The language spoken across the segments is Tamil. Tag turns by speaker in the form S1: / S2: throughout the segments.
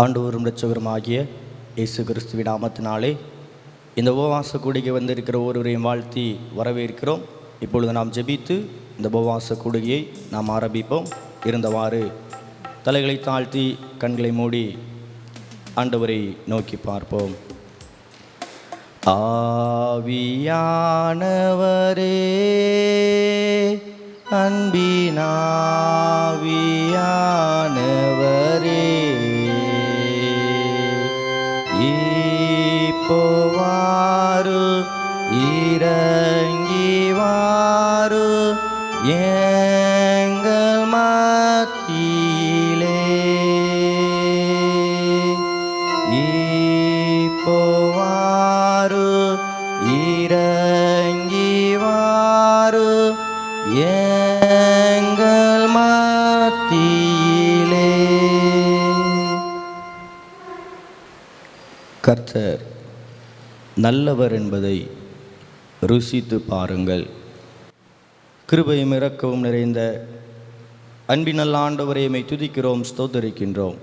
S1: ஆண்டவரும் இரட்சகருமாகிய இயேசு கிறிஸ்துவின் நாமத்தினாலே இந்த உபவாச கூடிகை வந்திருக்கிற ஒருவரையும் வாழ்த்தி வரவேற்கிறோம். இப்பொழுது நாம் ஜெபித்து இந்த உபவாச கூடிகையை நாம் ஆரம்பிப்போம். இருந்தவாறு தலைகளை தாழ்த்தி கண்களை மூடி ஆண்டவரை நோக்கி பார்ப்போம். ஆவியானவரே, அன்பினாவியானவரே, இப்போவாரு இறங்கிவாரு எங்கள் மத்தியிலே, இப்போவாரு இறங்கிவாரு எங்கள் மத்தியிலே. கர்த்தர் நல்லவர் என்பதை ருசித்து பாருங்கள். கிருபையும் இரக்கமும் நிறைந்த அன்பின் நல்ல ஆண்டவரை எம்மை துதிக்கிறோம், ஸ்தோத்தரிக்கின்றோம்.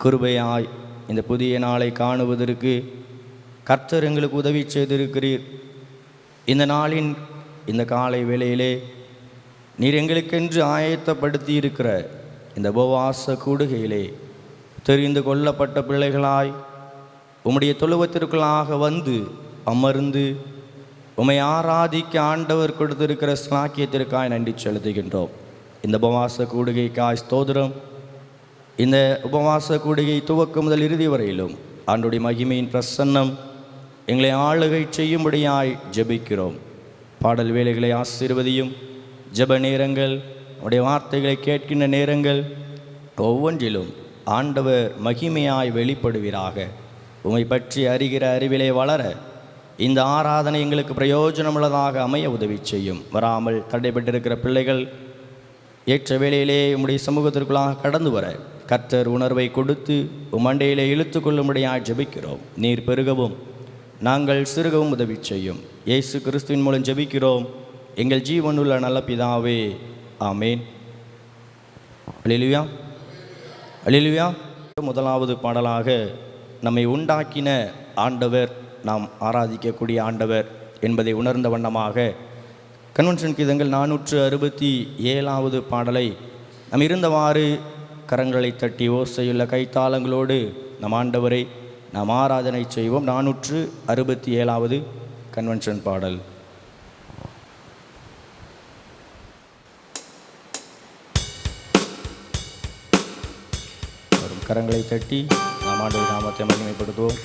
S1: கிருபையாய் இந்த புதிய நாளை காணுவதற்கு கர்த்தர் எங்களுக்கு உதவி செய்திருக்கிறீர். இந்த நாளின் இந்த காலை வேளையிலே நீர் எங்களுக்கென்று ஆயத்தப்படுத்தி இருக்கிற இந்த உபவாச கூடுகையிலே தெரிந்து கொள்ளப்பட்ட பிள்ளைகளாய் உம்முடைய தொழுவத்திற்குள்ளாக வந்து அமர்ந்து உம்மை ஆராதிக்க ஆண்டவர் கொடுத்திருக்கிற ஸ்லாக்கியத்திற்காய் நன்றி செலுத்துகின்றோம். இந்த உபவாச கூடுகைக்காய் ஸ்தோத்திரம். இந்த உபவாச கூடுகை துவக்கம் முதல் இறுதி வரையிலும் ஆண்டுடைய மகிமையின் பிரசன்னம் எங்களை ஆளுகை செய்யும்படியாய் ஜெபிக்கிறோம். பாடல் வேலைகளை ஆசீர்வதியும். ஜெப நேரங்கள், உடைய வார்த்தைகளை கேட்கின்ற நேரங்கள் ஒவ்வொன்றிலும் ஆண்டவர் மகிமையாய் வெளிப்படுவீராக. உம்மை பற்றி அறிகிற அறிவிலே வளர இந்த ஆராதனை எங்களுக்கு பிரயோஜனமுள்ளதாக அமைய உதவி செய்யும். வராமல் தடைபட்டிருக்கிற பிள்ளைகள் ஏற்ற வேளையிலே உம்முடைய சமூகத்திற்குள்ளாக கடந்து வர கர்த்தர் உணர்வை கொடுத்து மண்டையிலே இழுத்து கொள்ளும்படியாக ஜெபிக்கிறோம். நீர் பெருகவும் நாங்கள் சிறுகவும் உதவி செய்யும். இயேசு கிறிஸ்துவின் மூலம் ஜெபிக்கிறோம் எங்கள் ஜீவனுள்ள நல்ல பிதாவே, ஆமேன். அல்லேலூயா, அல்லேலூயா. முதலாவது பாடலாக நம்மை உண்டாக்கின ஆண்டவர், நாம் ஆராதிக்கக்கூடிய ஆண்டவர் என்பதை உணர்ந்த வண்ணமாக கன்வென்ஷன் கீதங்கள் 467வது பாடலை நம் இருந்தவாறு கரங்களை தட்டி ஓசையுள்ள கைத்தாளங்களோடு நம் ஆண்டவரை நாம் ஆராதனை செய்வோம். 467வது கன்வென்ஷன் பாடல். வரும் கரங்களை தட்டி நாம் ஆண்டவரை நாமத்தை மகிமைப்படுத்துவோம்.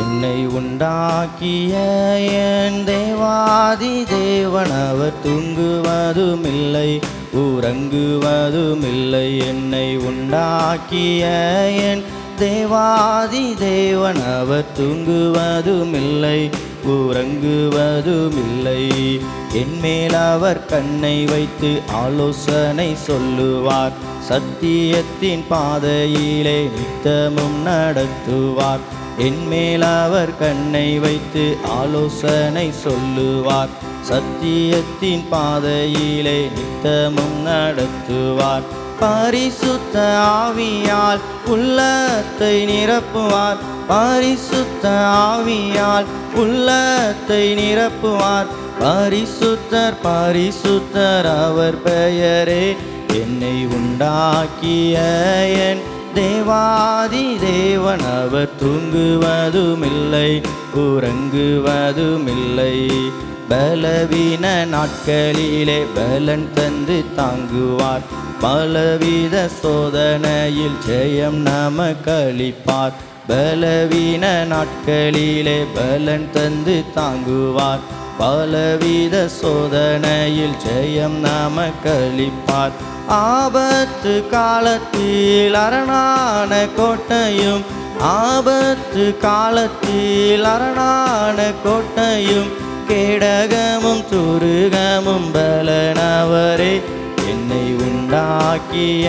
S1: என்னை உண்டாக்கிய என் தேவாதி தேவன் அவர் தூங்குவதுமில்லை, உறங்குவதுமில்லை. என்னை உண்டாக்கிய என் தேவாதி தேவன் அவர் தூங்குவதுமில்லை, உறங்குவதுமில்லை. என்மேல் அவர் கண்ணை வைத்து ஆலோசனை சொல்லுவார், சத்தியத்தின் பாதையிலே நித்தமும் நடத்துவார். என்மேல் அவர் கண்ணை வைத்து ஆலோசனை சொல்லுவார், சத்தியத்தின் பாதையிலே நித்தமும் நடத்துவார். பரிசுத்த ஆவியால் உள்ளத்தை நிரப்புவார், பரிசுத்த ஆவியால் உள்ளத்தை நிரப்புவார். பரிசுத்தர் பரிசுத்தர் அவர் பெயரே. என்னை உண்டாக்கிய என் தேவாதி தேவன் அவர் தூங்குவதுமில்லை, உறங்குவதுமில்லை. பலவீன நாட்களிலே பலன் தந்து தாங்குவார், பலவித சோதனையில் ஜெயம் நமக்களிப்பார். பலவீன நாட்களிலே பலன் தந்து தாங்குவார், பலவித சோதனையில் ஜெயம் நமக்களிப்பார். ஆபத்து காலத்தில் அரணான கோட்டையும் ஆபத்து காலத்தில் அரணான கோட்டையும் கேடகமும் துருகமும் பலனவரே. என்னை உண்டாக்கிய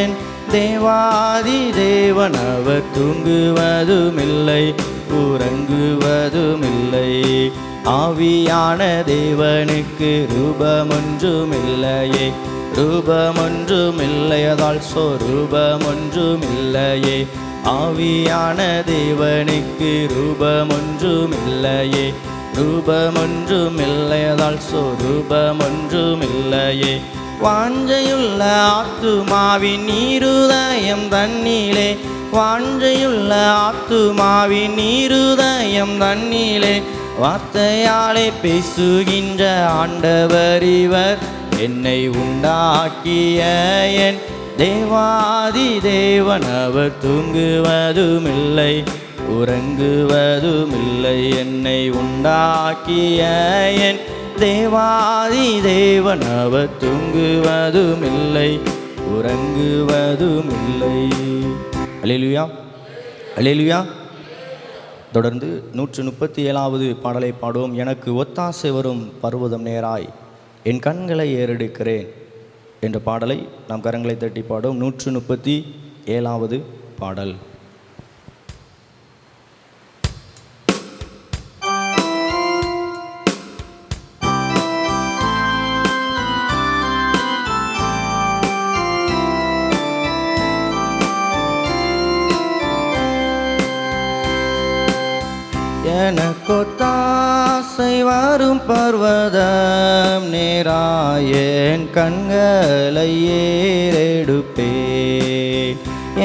S1: என் தேவாதி தேவன் அவர் தூங்குவதுமில்லை உறங்குவதுமில்லை. ஆவியான தேவனுக்கு ரூபமொன்றுமில்லையே, ரூபமொன்றுமில்லையதால் சொரூபமொன்றுமில்லையே. ஆவியான தேவனுக்கு ரூபமொன்றுமில்லையே, ரூபமொன்றுமில்லையதால் சொரூபமொன்றுமில்லையே. வாஞ்சையுள்ள ஆத்துமாவின் இருதயம் தன்னிலே, வாஞ்சையுள்ள ஆத்துமாவின் இருதயம் தன்னிலே. வார்த்தையாலே பேசுகின்ற ஆண்டவர் இவர். என்னை உண்டாக்கிய என் தேவாதி தேவன் அவர் தூங்குவதுமில்லை உறங்குவதுமில்லை. என்னை உண்டாக்கிய என் தேவாதி தேவன் அவர் தூங்குவதுமில்லை உறங்குவதுமில்லை. அல்லேலூயா, அல்லேலூயா. தொடர்ந்து 137வது பாடலை பாடுவோம். எனக்கு ஒத்தாசை வரும் பர்வதம் நேராய் என் கண்களை ஏறெடுக்கிறேன் என்ற பாடலை நாம் கரங்களை தட்டி பாடுவோம். 137வது பாடல். எனக்கொத்தாசை வரும் பர்வதம் நேராய் என் கண்களை ஏறெடுப்பேன்.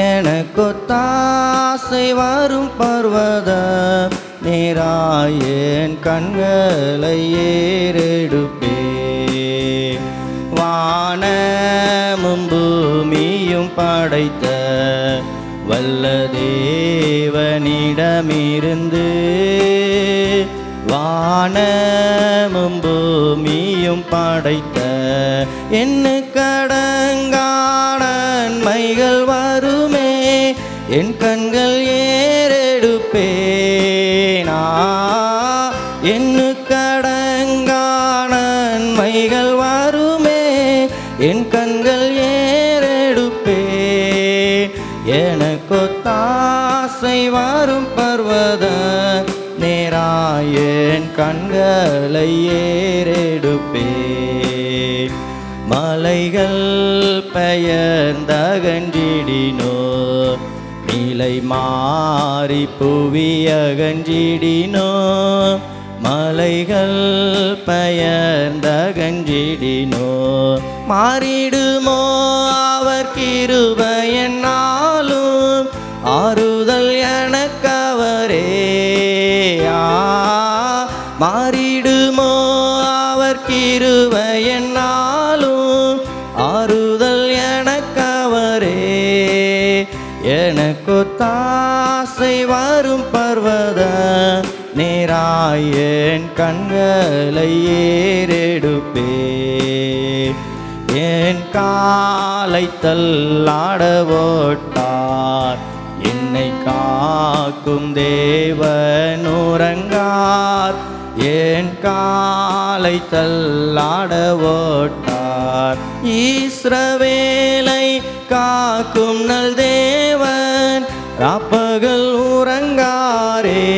S1: எனக்கொத்தாசை வரும் பர்வதம் நேராய் என் கண்களை ஏறெடுப்பேன். வானமும் பூமியும் படைத்த வல்ல தேவனிடமிருந்து, வானமும் பூமியும் படைத்த எண்ணுக்கடங்கான நன்மைகள் வருமே. என் கண்கள் ஏறெடுப்பேனா, எண்ணுக்கடங்கான நன்மைகள் வருமே. என் கண்கள் ஏறெடுப்பேன். எனக்கொத்தாசை வரும் பர்வத நேராய் என் கண்களை ஏறெடுப்பேன். மலைகள் பெயர்ந்தகன்றிடினோ, நிலை மாறி புவியகன்றிடினோ. மலைகள் பெயர்ந்தகன்றிடினோ, மாறிடுமோ அவர் கிருபை என்னாலும். ஆறுதல் எனக்கவரே, மாறிடுமோ அவர் கிருபை என்னாலும். ஆறுதல் எனக்கவரே. எனக்கொத்தாசை வரும் பர்வத நேராய் என் கண்களை ஏறெடுப்பேன். என் காலை தள்ளாட ஓட்டார், என்னை காக்கும் தேவன் உறங்கார். என் காலை தள்ளாட ஓட்டார், இஸ்ரவேலை காக்கும் நல் தேவன் ராப்பகல் உறங்காரே.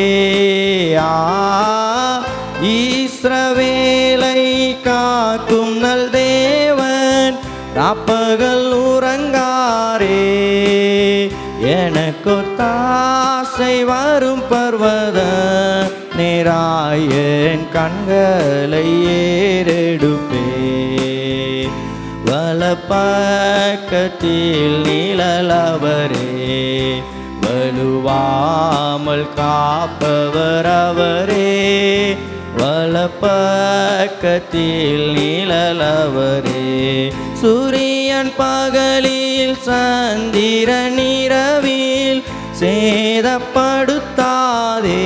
S1: இஸ்ரவேலை காக்கும் நல் தேவன் ராப்பகல் உறங்காரே. எனக்கொத்தாசை வரும் பர்வத நேராய் என் கண்களை ஏறெடுப்பேன். வலப்பக்கத்தில் நிழலவரே, வலுவாமல் காப்பவர் அவரே. வலப்பக்கத்தில் நிழலவரே, சூரியன் பகலில் சந்திரன் இரவில் சேதப்படுத்தாதே.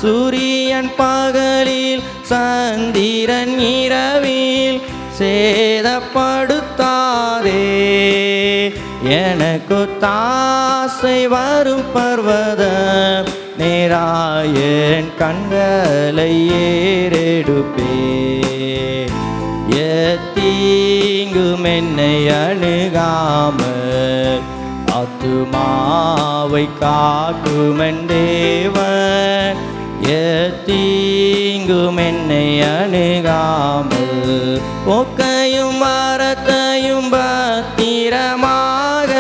S1: சூரியன் பகலில் சந்திரன் இரவில் சேதப்படுத்தாதே. எனக்கு தாசை வரும் பர்வதம் நேராயன் கண்களை ஏறெடுப்பே. எத்தீங்கும் என்னை அணுகாமல் ஆத்துமாவை காக்குமென் தேவன். எத்தீங்கும் என்னை அணுகாமல் போக்கையும் மரத்தையும் பத்திரமாக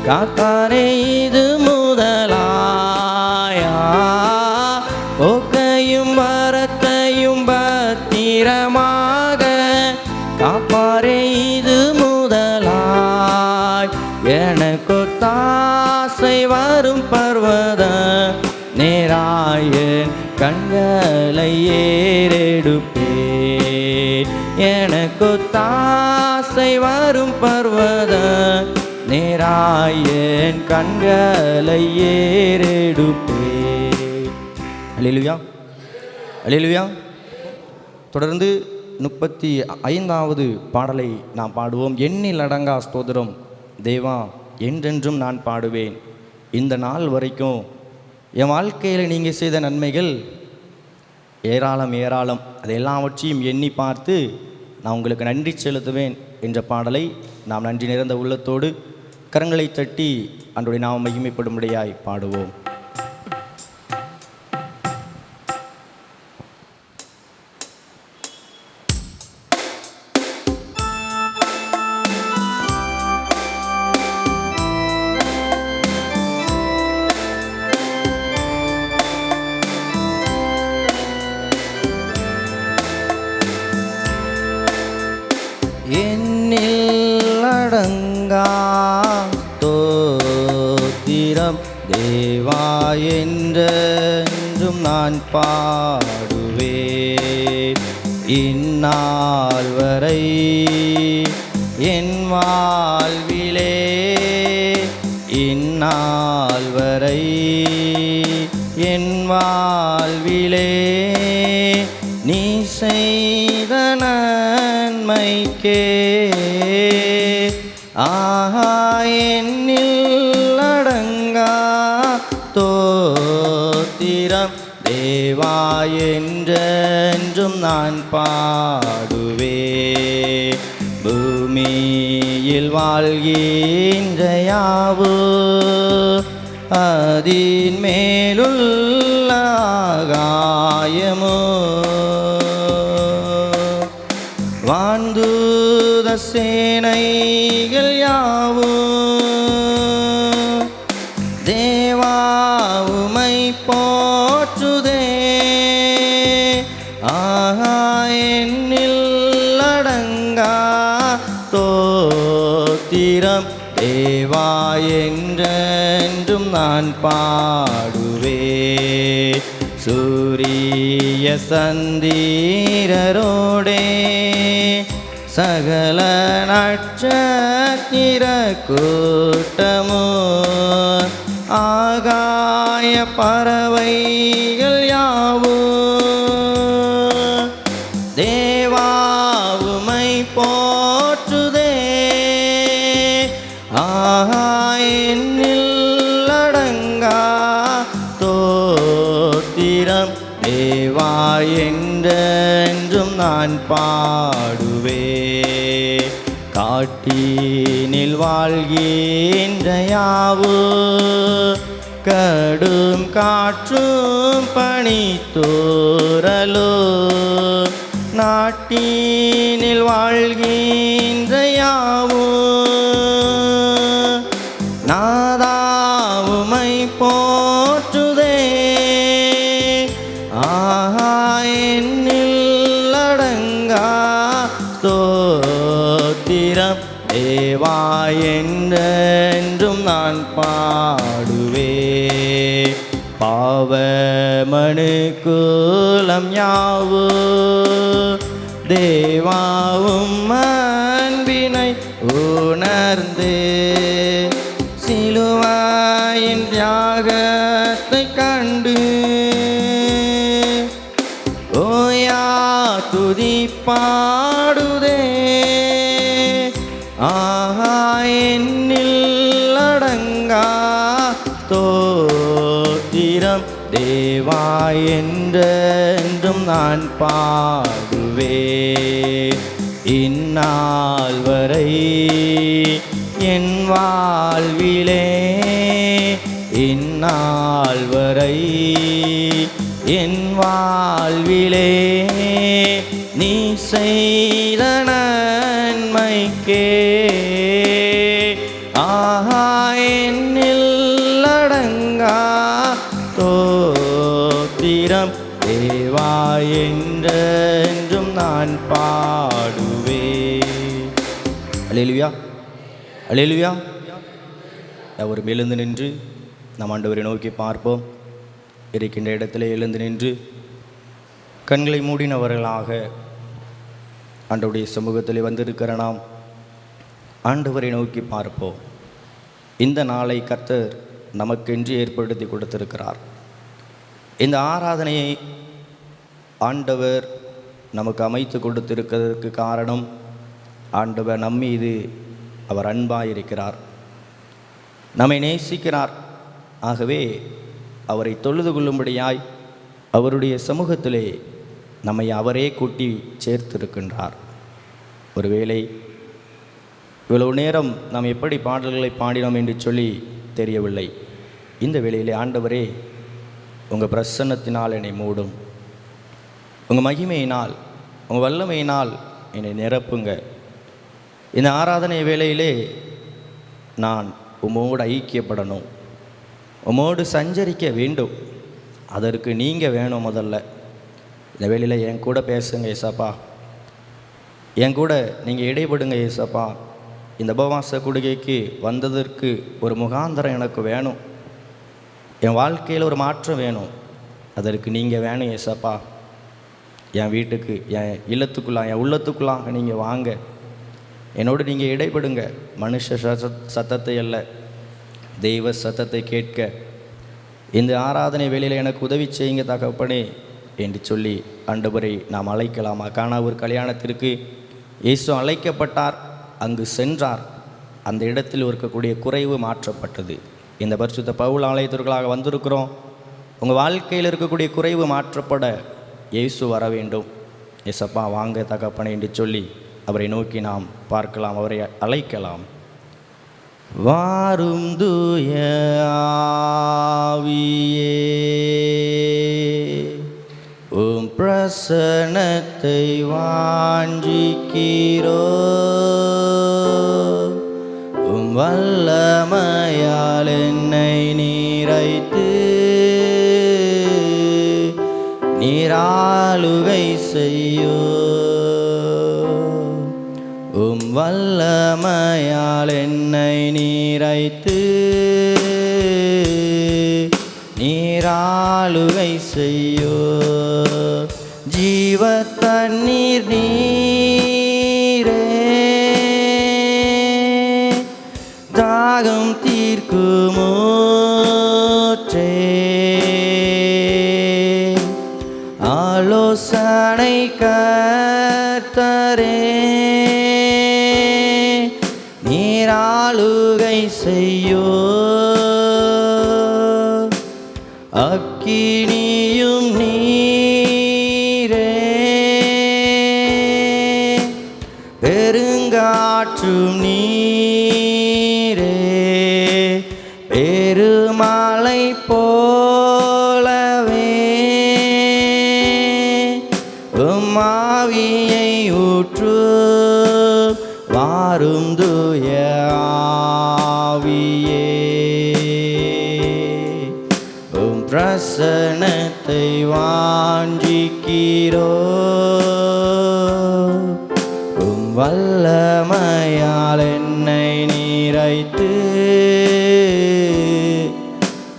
S1: காத்தாரே இது முதலாயா. போக்கையும் மரத்தையும் பத்திரமாக காப்பாரே இது முதலாய். எனக்கு தாசை வரும் பர்வதம் நேராயன் கண்களை ஏறெடுப்பேன். எனக்கு தாசை வரும் பர்வதம் நேராயன் கண்களை ஏறெடுப்பேன். அல்லேலூயா, அல்லேலூயா. தொடர்ந்து 35வது பாடலை நாம் பாடுவோம். எண்ணில் அடங்கா ஸ்தோத்திரம் தேவா என்றென்றும் நான் பாடுவேன். இந்த நாள் வரைக்கும் என் வாழ்க்கையில் நீங்கள் செய்த நன்மைகள் ஏராளம் ஏராளம். அது எல்லாவற்றையும் எண்ணி பார்த்து நான் உங்களுக்கு நன்றி செலுத்துவேன் என்ற பாடலை நாம் நன்றி நிறைந்த உள்ளத்தோடு கரங்களை தட்டி அன்றைய நாம் மகிமைப்படும்படியாய் பாடுவோம். எண்ணில் அடங்கா ஸ்தோத்திரம் தேவா என்றென்றும் நான் பாடுவேன். இந்நாள் வரை என் வாழ்விலே, இந்நாள் வரை என் வாழ்விலே நீ செய்த நன்மைக்கே ஆஹா எண்ணில் அடங்கா ஸ்தோத்திரம் தேவா என்றென்றும் நான் பாடுவேன். பூமியில் வாழ்கின்ற யாவும் அதின் மேலுள்ள ஆகாயமோ வான்தூத சேனைகள் யாவும் தேவா உம்மை போற்றுதே. ஆஹா எண்ணில் அடங்கா ஸ்தோத்திரம் தேவா என்றென்றும் நான் பாடுவேன். சூரிய சந்திரரோடே சகல நட்சத்திர கூட்டமோ ஆகாய பறவைகள் யாவும் தேவா உம்மை போற்றுதே. ஆஹா எண்ணில் அடங்கா ஸ்தோத்திரம் தேவா என்றென்றும் நான் பாடுவேன். காட்டினில் வாழ்கின்ற யாவும் கடும் காற்றும் பனித்தூறலோ நாட்டினில் வாழ்கின்ற யாவும் நாதா உம்மை போற்றுதே. ஆஹா எண்ணில் அடங்கா ஸ்தோத்திரம் தேவா என்றென்றும் நான் பாடுவேன். பாவமனு கூலம் யாவும் தேவாவும் அன்பினை உணர்ந்து சிலுவையின் தியாகத்தை கண்டு ஓயா துதி பாடுதே. ஆஹா எண்ணில் தேவா என்றென்றும் நான் பாடுவேன். இந்நாள் வரை என் வாழ்விலே, இந்நாள் வரை என் வாழ்விலே நீ செய்த நன்மைக்கே ஆஹா என்னில் அடங்கா தோத்திரம். தேவா என்றென்றும் நான் பாடுவேன். அல்லேலூயா, அல்லேலூயா. ஒரு எழுந்து நின்று நாம் ஆண்டவரை நோக்கி பார்ப்போம். இருக்கின்ற இடத்துல எழுந்து நின்று கண்களை மூடினவர்களாக ஆண்டவருடைய சமூகத்தில் வந்திருக்கிற நாம் ஆண்டவரை நோக்கி பார்ப்போம். இந்த நாளை கர்த்தர் நமக்கென்று ஏற்படுத்தி கொடுத்திருக்கிறார். இந்த ஆராதனையை ஆண்டவர் நமக்கு அமைத்து கொடுத்திருக்கிறதுக்கு காரணம், ஆண்டவர் நம்மீது அவர் அன்பாயிருக்கிறார், நம்மை நேசிக்கிறார். ஆகவே அவரை தொழுது கொள்ளும்படியாய் அவருடைய சமூகத்திலே நம்மை அவரே கூட்டி சேர்த்திருக்கின்றார். ஒருவேளை இவ்வளவு நேரம் நாம் எப்படி பாடல்களை பாடினோம் என்று சொல்லி தெரியவில்லை. இந்த வேளையிலே ஆண்டவரே உங்கள் பிரசன்னத்தினால் என்னை மூடும், உங்கள் மகிமையினால் உங்கள் வல்லமையினால் என்னை நிரப்புங்க. இந்த ஆராதனை வேளையிலே நான் உம்மோடு ஐக்கியப்படணும், உம்மோடு சஞ்சரிக்க வேண்டும். அதற்கு நீங்கள் வேணும். முதல்ல இந்த வேளையில் என் கூட பேசுங்க ஏசப்பா, என் கூட நீங்கள் இடைப்படுங்க ஏசப்பா. இந்த உபவாச கூடுகைக்கு வந்ததற்கு ஒரு முகாந்திரம் எனக்கு வேணும், என் வாழ்க்கையில் ஒரு மாற்றம் வேணும். அதற்கு நீங்கள் வேணும் ஏசப்பா. என் வீட்டுக்கு, என் இல்லத்துக்குள்ளாக, என் உள்ளத்துக்குள்ளாக நீங்கள் வாங்க, என்னோடு நீங்கள் இடைப்படுங்க. மனுஷ சத்தத்தை அல்ல, தெய்வ சத்தத்தை கேட்க இந்த ஆராதனை வேளையில் எனக்கு உதவி செய்யுங்க தகப்பனே என்று சொல்லி ஆண்டவரை நாம் அழைக்கலாமா? கானாவூர் கல்யாணத்திற்கு இயேசு அழைக்கப்பட்டார், அங்கு சென்றார். அந்த இடத்தில் இருக்கக்கூடிய குறைவு மாற்றப்பட்டது. இந்த பரிசுத்த பவுல் ஆலயத்திற்காக வந்திருக்கிறோம். உங்கள் வாழ்க்கையில் இருக்கக்கூடிய குறைவு மாற்றப்பட இயேசு வர வேண்டும். ஏசப்பா வாங்க தகப்பனே என்று சொல்லி அவரை நோக்கி நாம் பார்க்கலாம், அவரை அழைக்கலாம். வாரும் தூய ஆவியே, உம் பிரசன்னத்தை வாஞ்சிக்கிறோ, உம் வல்லமையால் என்னை நீரைத்து நீராளுகை செய்யோ, உம் வல்லமையால் என்னை நீரைத்து நீராளுகை செய்யோ. ஜீவ தண்ணீர் நீரே, தாகம் தீர்க்குமூற்றே, ஆலோசனை கர்த்தரே, நீராளுகை செய்யோ. அக்கினியும் நீரே, பெருங்காற்றும் நீரே, பெருமழை போலவே உம்மாவியை ஊற்று. வாரும் தூய ஆவியே, உம் பிரசன்னத்தை வாஞ்சிக்கிறோ, உம் வல்லமையால் என்னை நீரைத்து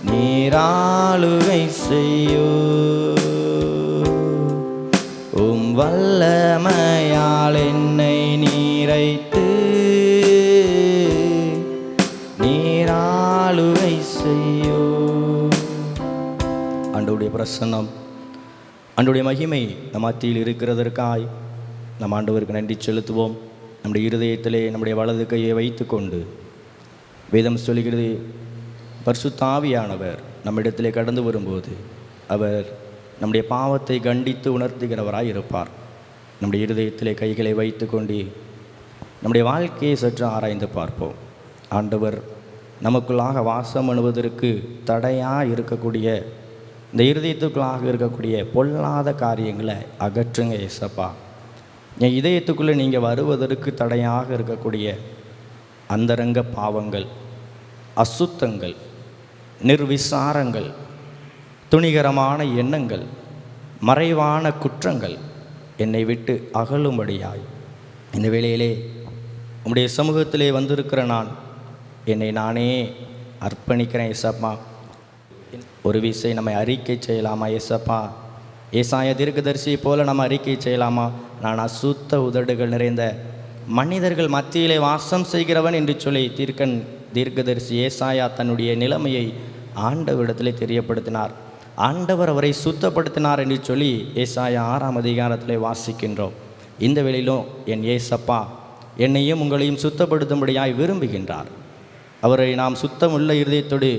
S1: நீராளுகை செய்யோ. உம் வல்லமையால் என்னை நீரைத்து நீராளுகை செய்யோ. ஆண்டவருடைய பிரசன்னம், ஆண்டவருடைய மகிமை நம் மத்தியில் இருக்கிறதற்காய் நம் ஆண்டவருக்கு நன்றி செலுத்துவோம். நம்முடைய இருதயத்திலே நம்முடைய வலது கையை வைத்து கொண்டு வேதம் சொல்கிறது, பரிசுத்த ஆவியானவர் நம்மிடத்திலே கடந்து வரும்போது அவர் நம்முடைய பாவத்தை கண்டித்து உணர்த்துகிறவராய் இருப்பார். நம்முடைய இருதயத்திலே கைகளை வைத்து கொண்டு நம்முடைய வாழ்க்கையை சற்று ஆராய்ந்து பார்ப்போம். ஆண்டவர் நமக்குள்ளாக வாசம் பண்ணுவதற்கு தடையாக இருக்கக்கூடிய இந்த இருதயத்துக்குள்ளாக இருக்கக்கூடிய பொல்லாத காரியங்களை அகற்றுங்க ஏசப்பா. என் இதயத்துக்குள்ளே நீங்கள் வருவதற்கு தடையாக இருக்கக்கூடிய அந்தரங்க பாவங்கள், அசுத்தங்கள், நிர்விசாரங்கள், துணிகரமான எண்ணங்கள், மறைவான குற்றங்கள் என்னை விட்டு அகலும்படியாய் இந்த வேளையிலே உம்முடைய சமூகத்திலே வந்திருக்கிற நான் என்னை நானே அர்ப்பணிக்கிறேன் ஏசப்பா. ஒரு விசை நம்மை அறிக்கை செய்யலாமா ஏசப்பா? ஏசாயா தீர்க்கதரிசியை போல நம்ம அறிக்கை செய்யலாமா? நான் அசுத்த உதடுகள் நிறைந்த மனிதர்கள் மத்தியிலே வாசம் செய்கிறவன் என்று சொல்லி தீர்க்கதரிசி ஏசாயா தன்னுடைய நிலைமையை ஆண்டவரிடத்திலே தெரியப்படுத்தினார். ஆண்டவர் அவரை சுத்தப்படுத்தினார் என்று சொல்லி ஏசாயா 6ஆம் அதிகாரத்திலே வாசிக்கின்றோம். இந்த வேளையிலும் என் ஏசப்பா என்னையும் உங்களையும் சுத்தப்படுத்தும்படியாய் விரும்புகின்றார். அவரை நாம் சுத்தமுள்ள இருதயத்தோடு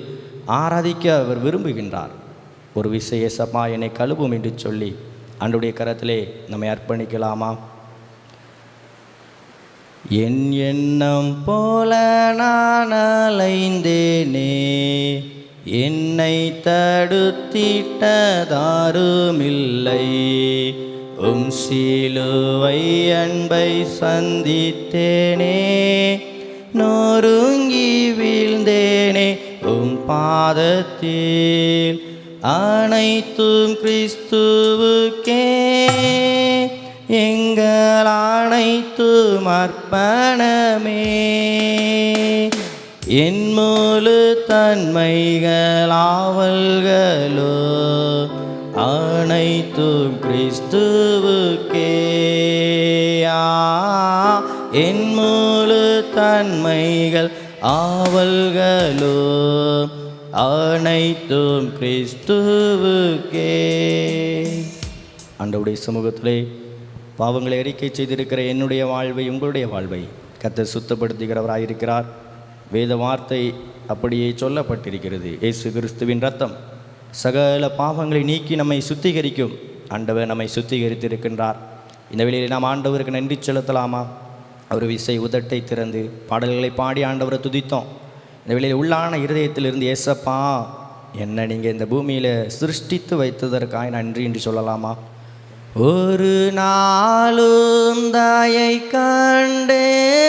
S1: ஆராதிக்க அவர் விரும்புகின்றார். ஒரு விசை ஏசப்பா என்னை கழுவும் என்று சொல்லி ஆண்டவருடைய கரத்திலே நம்மை அர்ப்பணிக்கலாமா? என் எண்ணம் போல நான் அலைந்தேனே, என்னை தடுத்திட்டதாருமில்லை. சிலுவை அன்பை சந்தித்தேனே, நொறுங்கி வீழ்ந்தேனே பாதத்தில். அனைத்தும் கிறிஸ்துவுக்கே, எங்கள் அனைத்தும் அர்ப்பணமே. என் முழு தன்மைகளாவல்களோ அனைத்தும் கிறிஸ்துவுக்கே. என் முழு தன்மைகள் ஆவல்களோ அனைத்தும் கிறிஸ்துவுக்கே. ஆண்டவருடைய சமூகத்திலே பாவங்களை அறிக்கை செய்திருக்கிற என்னுடைய வாழ்வை, உங்களுடைய வாழ்வை கர்த்தர் சுத்தப்படுத்துகிறவராயிருக்கிறார். வேத வார்த்தை அப்படியே சொல்லப்பட்டிருக்கிறது. இயேசு கிறிஸ்துவின் இரத்தம் சகல பாவங்களை நீக்கி நம்மை சுத்திகரிக்கும். ஆண்டவர் நம்மை சுத்திகரித்திருக்கின்றார். இந்த வேளையில் நாம் ஆண்டவருக்கு நன்றி செலுத்தலாமா? ஒரு விசை உதட்டை திறந்து பாடல்களை பாடி ஆண்டவரை துதித்தோம். இந்த வேளையில் உள்ளான இருதயத்திலிருந்து ஏசப்பா என்ன நீங்கள் இந்த பூமியில் சிருஷ்டித்து வைத்ததற்காக நன்றி என்று சொல்லலாமா? ஒரு நாளும் தாயை கண்டேனையா,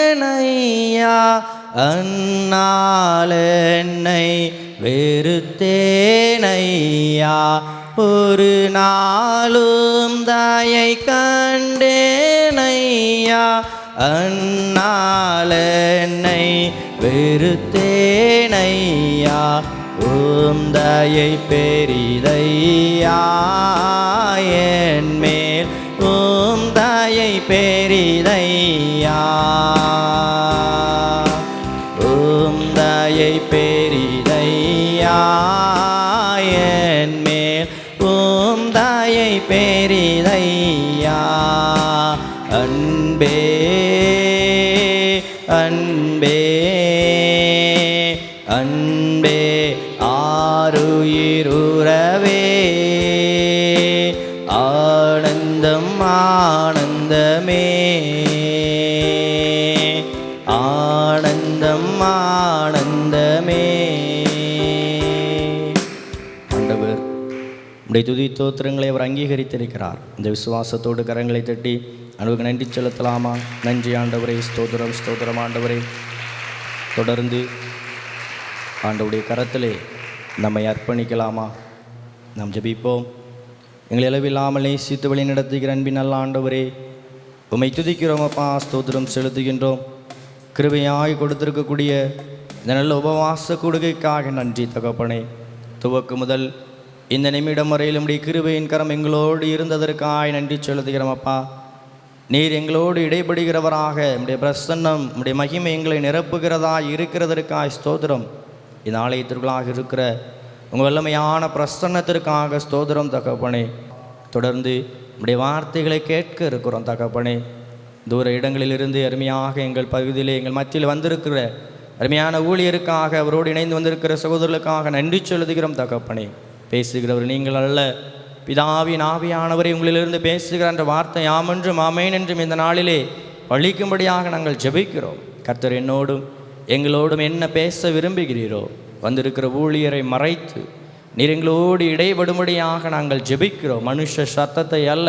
S1: அந்நாள் என்னை வெறுத்தேனையா. ஒரு நாளும் தாயை கண்டேனையா, அந்நாள் என்னை வெறுத்தேனையா. தயை பெரிதையா என் மேல், தயை பெரிதையா. தயை பெரிதையா என் மேல், தயை பெரிதையா. அன்பே அன்பே அன்பே ஆருயிருறவே, ஆனந்தம் ஆனந்தமே, ஆனந்தம் ஆனந்தமே. ஆண்டவர் உடைய துதி தோத்திரங்களை அவர் அங்கீகரித்திருக்கிறார். இந்த விசுவாசத்தோடு கரங்களை தட்டி அனுபவ நன்றி செலுத்தலாமா? நன்றி ஆண்டவரே, ஸ்தோத்திரம் ஸ்தோத்திரம் ஆண்டவரே. தொடர்ந்து ஆண்டவருடைய கரத்திலே நம்மை அர்ப்பணிக்கலாமா? நாம் ஜெபிப்போம். எங்களை அளவில்லாமல் நேசித்து வழி நடத்துகிற அன்பின் நல்ல ஆண்டவரே, உம்மை துதிக்கிறோம் அப்பா, ஸ்தோத்திரம் செலுத்துகின்றோம். கிருபையாய் கொடுத்திருக்கக்கூடிய இந்த நல்ல உபவாச கொடுகைக்காக நன்றி தகப்பனே. துவக்கு முதல் இந்த நிமிடம் வரையில் நம்முடைய கிருபையின் கரம் எங்களோடு இருந்ததற்காக நன்றி செலுத்துகிறோம் அப்பா. நீர் எங்களோடு இடைப்படுகிறவராக நம்முடைய பிரசன்னம், நம்முடைய மகிமை எங்களை நிரப்புகிறதா இருக்கிறதற்காக ஸ்தோத்திரம். இந்த ஆலயத்திற்குள்ளாக இருக்கிற உங்கள் வல்லமையான பிரசன்னத்திற்காக ஸ்தோத்திரம் தகப்பனே. தொடர்ந்து நம்முடைய வார்த்தைகளை கேட்க இருக்கிறோம் தகப்பனே. தூர இடங்களிலிருந்து அருமையாக எங்கள் பகுதியிலே எங்கள் மத்தியில் வந்திருக்கிற அருமையான ஊழியருக்காக, அவரோடு இணைந்து வந்திருக்கிற சகோதரர்களுக்காக நன்றி செலுத்துகிறோம் தகப்பனே. பேசுகிறவர் நீங்கள் அல்ல, பிதாவின் ஆவியானவரை உங்களிலிருந்து பேசுகிற என்ற வார்த்தை ஆமென்றும் ஆமேன் என்றும் இந்த நாளிலே பழிக்கும்படியாக நாங்கள் ஜெபிக்கிறோம். கர்த்தர் என்னோடும் எங்களோடும் என்ன பேச விரும்புகிறீரோ வந்திருக்கிற ஊழியரை மறைத்து நீர் எங்களோடு இடைபடும்படியாக நாங்கள் ஜெபிக்கிறோம். மனுஷ சத்தத்தை அல்ல,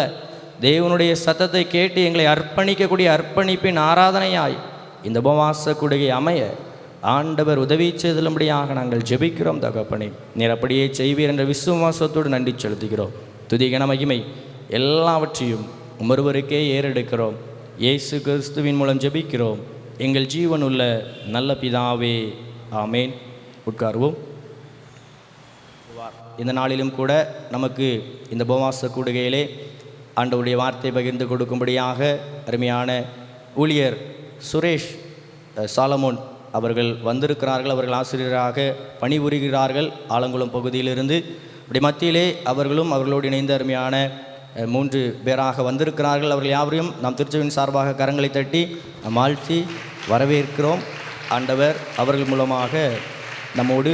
S1: தேவனுடைய சத்தத்தை கேட்டு எங்களை அர்ப்பணிக்கக்கூடிய அர்ப்பணிப்பின் ஆராதனையாய் இந்த உபவாச கூடுகை அமைய ஆண்டவர் உதவி செய்தலும்படியாக நாங்கள் ஜெபிக்கிறோம். தகப்பனே, நீர் அப்படியே செய்வீர் என்ற விசுவாசத்தோடு நன்றி செலுத்துகிறோம். துதி கன மகிமை எல்லாவற்றையும் ஒருவருக்கே ஏறெடுக்கிறோம். இயேசு கிறிஸ்துவின் மூலம் ஜெபிக்கிறோம் எங்கள் ஜீவனுள்ள நல்ல பிதாவே, ஆமேன். உட்கார்வோம். இந்த நாளிலும் கூட நமக்கு இந்த உபவாச கூடுகையிலே ஆண்டவருடைய வார்த்தை பகிர்ந்து கொடுக்கும்படியாக அருமையான ஊழியர் சுரேஷ் சாலமோன் அவர்கள் வந்திருக்கிறார்கள். அவர்கள் ஆசிரியராக பணிபுரிகிறார்கள் ஆலங்குளம் பகுதியிலிருந்து. அப்படி மத்தியிலே அவர்களும் அவர்களோடு இணைந்த அருமையான 3 பேராக வந்திருக்கிறார்கள். அவர்கள் யாவரையும் நாம் திருச்சபையின் சார்பாக கரங்களை தட்டி நாம் வாழ்த்தி வரவேற்கிறோம். ஆண்டவர் அவர்கள் மூலமாக நம்மோடு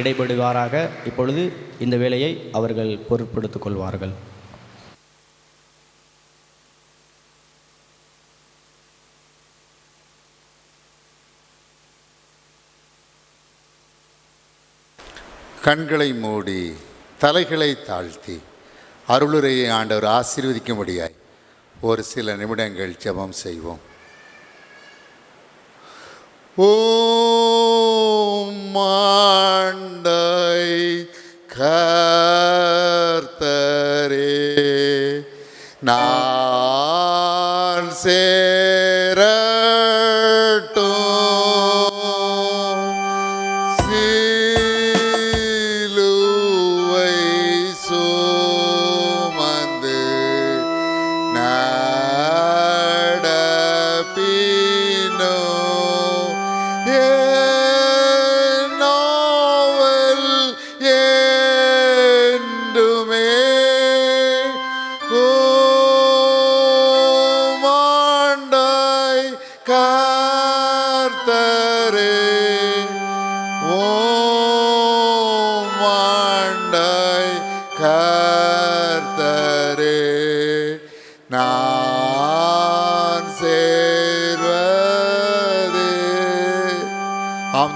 S1: இடைபடுவாராக. இப்பொழுது இந்த வேலையை அவர்கள் பொருட்படுத்திக் கொள்வார்கள்.
S2: கண்களை மூடி தலைகளை தாழ்த்தி அருளுரையை ஆண்டவர் ஆசீர்வதிக்கும்படியாய் ஒரு சில நிமிடங்கள் ஜெபம் செய்வோம். ஓம் ஆண்டை கர்த்தரே, நான்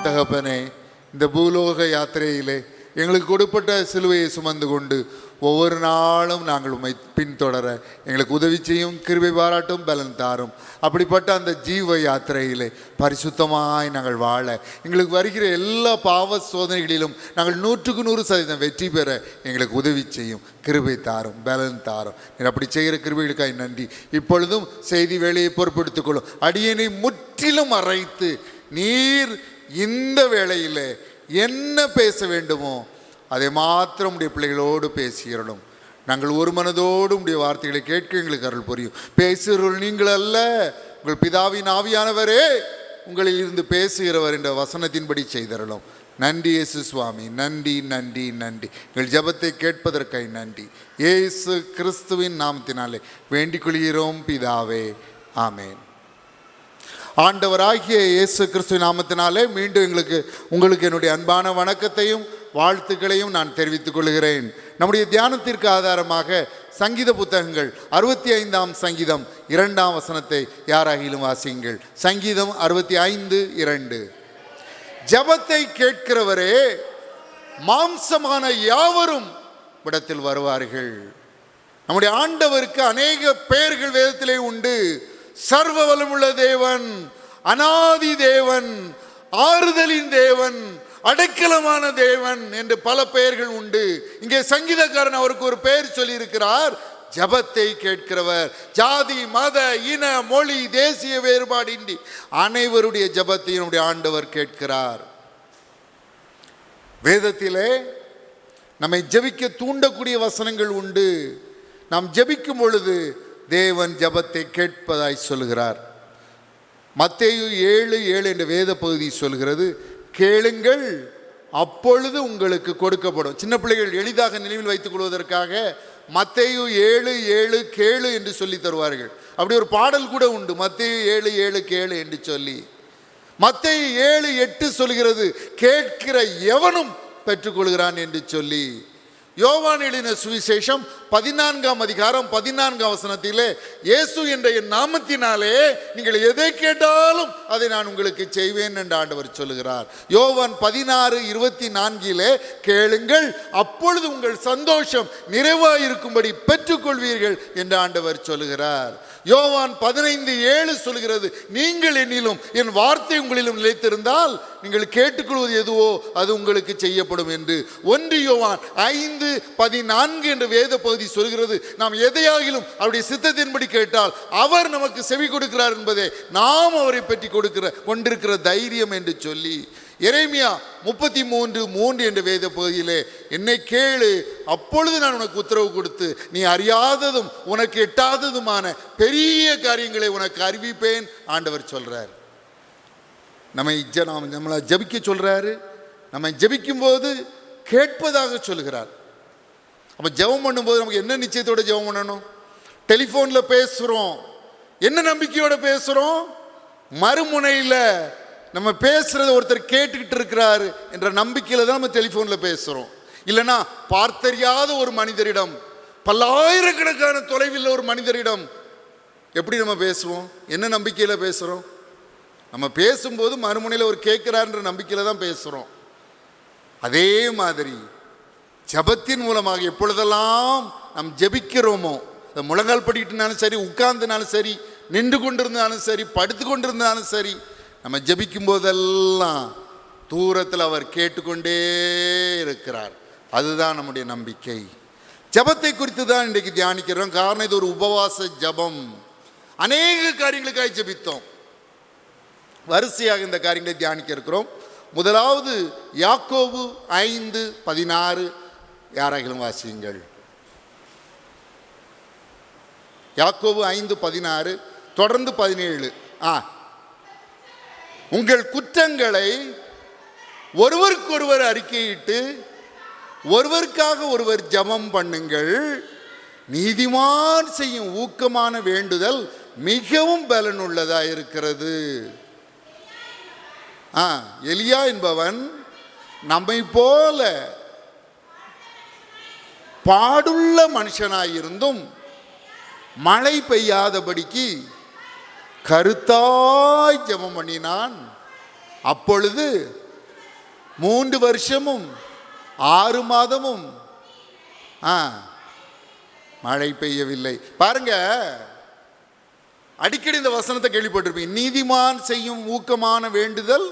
S2: தகப்பனே, இந்த பூலோக யாத்திரையிலே எங்களுக்கு கொடுப்பட்ட சிலுவையை சுமந்து கொண்டு ஒவ்வொரு நாளும் நாங்கள் உம்மை பின்தொடர எங்களுக்கு உதவி செய்யும், கிருபை பாராட்டும், பலன் தாரும். அப்படிப்பட்ட அந்த ஜீவ யாத்திரையிலே பரிசுத்தமாய் நாங்கள் வாழ எங்களுக்கு வருகிற எல்லா பாவ சோதனைகளிலும் நாங்கள் 100% வெற்றி பெற எங்களுக்கு உதவி செய்யும், கிருபை தாரும், பலன் தாரும். நீர் அப்படி செய்கிற கிருபைகளுக்காய் நன்றி. இப்பொழுதும் செய்தி வேலையை பொறுப்பெடுத்துக் கொள்ளும். அடியனை முற்றிலும் மறைத்து நீர் இந்த வேளையில் என்ன பேச வேண்டுமோ அதை மாத்திரம் உடைய பிள்ளைகளோடு பேசுகிறோம். நாங்கள் ஒரு மனதோடு உடைய வார்த்தைகளை கேட்க எங்களுக்கு அருள் புரியும். பேசுகிறவர்கள் நீங்கள் அல்ல, உங்கள் பிதாவின் ஆவியானவரே உங்களில் இருந்து பேசுகிறவர் என்ற வசனத்தின்படி செய்தரலும். நன்றி இயேசு சுவாமி, நன்றி நன்றி நன்றி. எங்கள் ஜெபத்தை கேட்பதற்காய் நன்றி. இயேசு கிறிஸ்துவின் நாமத்தினாலே வேண்டிக் கொள்கிறோம் பிதாவே, ஆமேன். ஆண்டவராகிய இயேசு கிறிஸ்துவின் நாமத்தினாலே மீண்டும் உங்களுக்கு என்னுடைய அன்பான வணக்கத்தையும் வாழ்த்துக்களையும் நான் தெரிவித்துக் கொள்கிறேன். நம்முடைய தியானத்திற்கு ஆதாரமாக சங்கீத புத்தகங்கள் 65ஆம் சங்கீதம் 2ஆம் வசனத்தை யாராகிலும் வாசியுங்கள். சங்கீதம் 65:2. ஜெபத்தை கேட்கிறவரே, மாம்சமான யாவரும் இடத்தில் வருவார்கள். நம்முடைய ஆண்டவருக்கு அநேக பெயர்கள் வேதத்திலே உண்டு. சர்வ வல்லமுள்ள தேவன், அநாதி தேவன், ஆறுதலின் தேவன், அடைக்கலமான தேவன் என்று பல பெயர்கள் உண்டு. இங்கே சங்கீதக்காரன் அவருக்கு ஒரு பெயர் சொல்லி இருக்கிறார், ஜெபத்தை கேட்கிறவர். ஜாதி, மத, இன, மொழி, தேசிய வேறுபாடின்றி அனைவருடைய ஜெபத்தையும் நம்முடைய ஆண்டவர் கேட்கிறார். வேதத்திலே நம்மை ஜெபிக்க தூண்டக்கூடிய வசனங்கள் உண்டு. நாம் ஜெபிக்கும் பொழுது தேவன் ஜெபத்தை கேட்பதாய் சொல்கிறார். மத்தேயு 7:7 என்ற வேத பகுதி சொல்கிறது, கேளுங்கள் அப்பொழுது உங்களுக்கு கொடுக்கப்படும். சின்ன பிள்ளைகள் எளிதாக நினைவில் வைத்துக் கொள்வதற்காக மத்தேயு 7:7 கேளு என்று சொல்லி தருவார்கள். அப்படி ஒரு பாடல் கூட உண்டு, மத்தேயு 7:7 கேளு என்று சொல்லி. மத்தேயு 7:8 சொல்கிறது, கேட்கிற எவனும் பெற்றுக்கொள்கிறான் என்று சொல்லி. யோவான் எழுதின சுவிசேஷம் 14ஆம் அதிகாரம் 14ஆம் வசனத்திலே, இயேசு என்ற என் நாமத்தினாலே நீங்கள் எதை கேட்டாலும் அதை நான் உங்களுக்கு செய்வேன் என்று ஆண்டவர் சொல்லுகிறார். யோவான் 16:24 கேளுங்கள், அப்பொழுது உங்கள் சந்தோஷம் நிறைவாயிருக்கும்படி பெற்றுக்கொள்வீர்கள் என்று ஆண்டவர் சொல்லுகிறார். யோவான் 15:7 சொல்கிறது, நீங்கள் என்னிலும் என் வார்த்தை உங்களிலும் நிலைத்திருந்தால் நீங்கள் கேட்டுக்கொள்வது எதுவோ அது உங்களுக்கு செய்யப்படும் என்று. 1 யோவான் 5:14 என்ற வேத பகுதி சொல்கிறது, நாம் எதையாகிலும் அவருடைய சித்தத்தின்படி கேட்டால் அவர் நமக்கு செவி கொடுக்கிறார் என்பதை நாம் அவரை பற்றி கொண்டிருக்கிற தைரியம் என்று சொல்லி, எரேமியா 33:3 என்ற வேத பகுதியிலே, என்னை கேளு, அப்பொழுது நான் உனக்கு உத்தரவு கொடுத்து நீ அறியாததும் உனக்கு எட்டாததுமான பெரிய காரியங்களை உனக்கு அறிவிப்பேன் ஆண்டவர் சொல்றார். நம்மளை ஜபிக்க சொல்றாரு. நம்ம ஜபிக்கும் போது கேட்பதாக சொல்கிறார். அப்ப ஜெபம் பண்ணும்போது நமக்கு என்ன நிச்சயத்தோட ஜெபம் பண்ணணும்? டெலிஃபோன்ல பேசுறோம், என்ன நம்பிக்கையோட பேசுறோம்? மறுமுனையில் நம்ம பேசுறத ஒருத்தர் கேட்டுக்கிட்டு இருக்கிறாரு என்ற நம்பிக்கையில தான் நம்ம டெலிஃபோன்ல பேசுறோம். இல்லைன்னா பார்த்தறியாத ஒரு மனிதரிடம், பல்லாயிரக்கணக்கான தொலைவில் ஒரு மனிதரிடம் எப்படி நம்ம பேசுவோம்? என்ன நம்பிக்கையில பேசுறோம்? நம்ம பேசும்போது மறுமுனையில் ஒரு கேட்கிறார்ன்ற நம்பிக்கையில தான் பேசுறோம். அதே மாதிரி ஜபத்தின் மூலமாக எப்பொழுதெல்லாம் நாம் ஜபிக்கிறோமோ, முழங்கால் படிக்கிட்டுனாலும் சரி, உட்கார்ந்துனாலும் சரி, நின்று கொண்டிருந்தாலும் சரி, படுத்து கொண்டிருந்தாலும் சரி, நம்ம ஜபிக்கும் போதெல்லாம் தூரத்தில் அவர் கேட்டுக்கொண்டே இருக்கிறார். அதுதான் நம்முடைய நம்பிக்கை. ஜபத்தை குறித்து தான் இன்றைக்கு தியானிக்கிறோம். காரணம், இது ஒரு உபவாச ஜபம். அநேக காரியங்களுக்காக ஜபித்தோம். வரிசையாக இந்த காரியங்களை தியானிக்க இருக்கிறோம். முதலாவது யாக்கோபு 5:16. யாராகிலும் வாசியுங்கள். யாக்கோபு 5:16 தொடர்ந்து 17. உங்கள் குற்றங்களை ஒருவருக்கொருவர் அறிக்கையிட்டு ஒருவருக்காக ஒருவர் ஜெபம் பண்ணுங்கள். நீதிமான் செய்யும் ஊக்கமான வேண்டுதல் மிகவும் பலனுள்ளதா இருக்கிறது. எலியா என்பவன் நம்மை போல பாடுள்ள மனுஷனாயிருந்தும் மழை பெய்யாதபடிக்கு கருத்தாய் ஜெபம் பண்ணினான். அப்பொழுது 3 வருஷமும் 6 மாதமும் மழை பெய்யவில்லை. பாருங்க, அடிக்கடி இந்த வசனத்தை கேள்விப்பட்டிருப்பீங்க. நீதிமான் செய்யும் ஊக்கமான வேண்டுதல்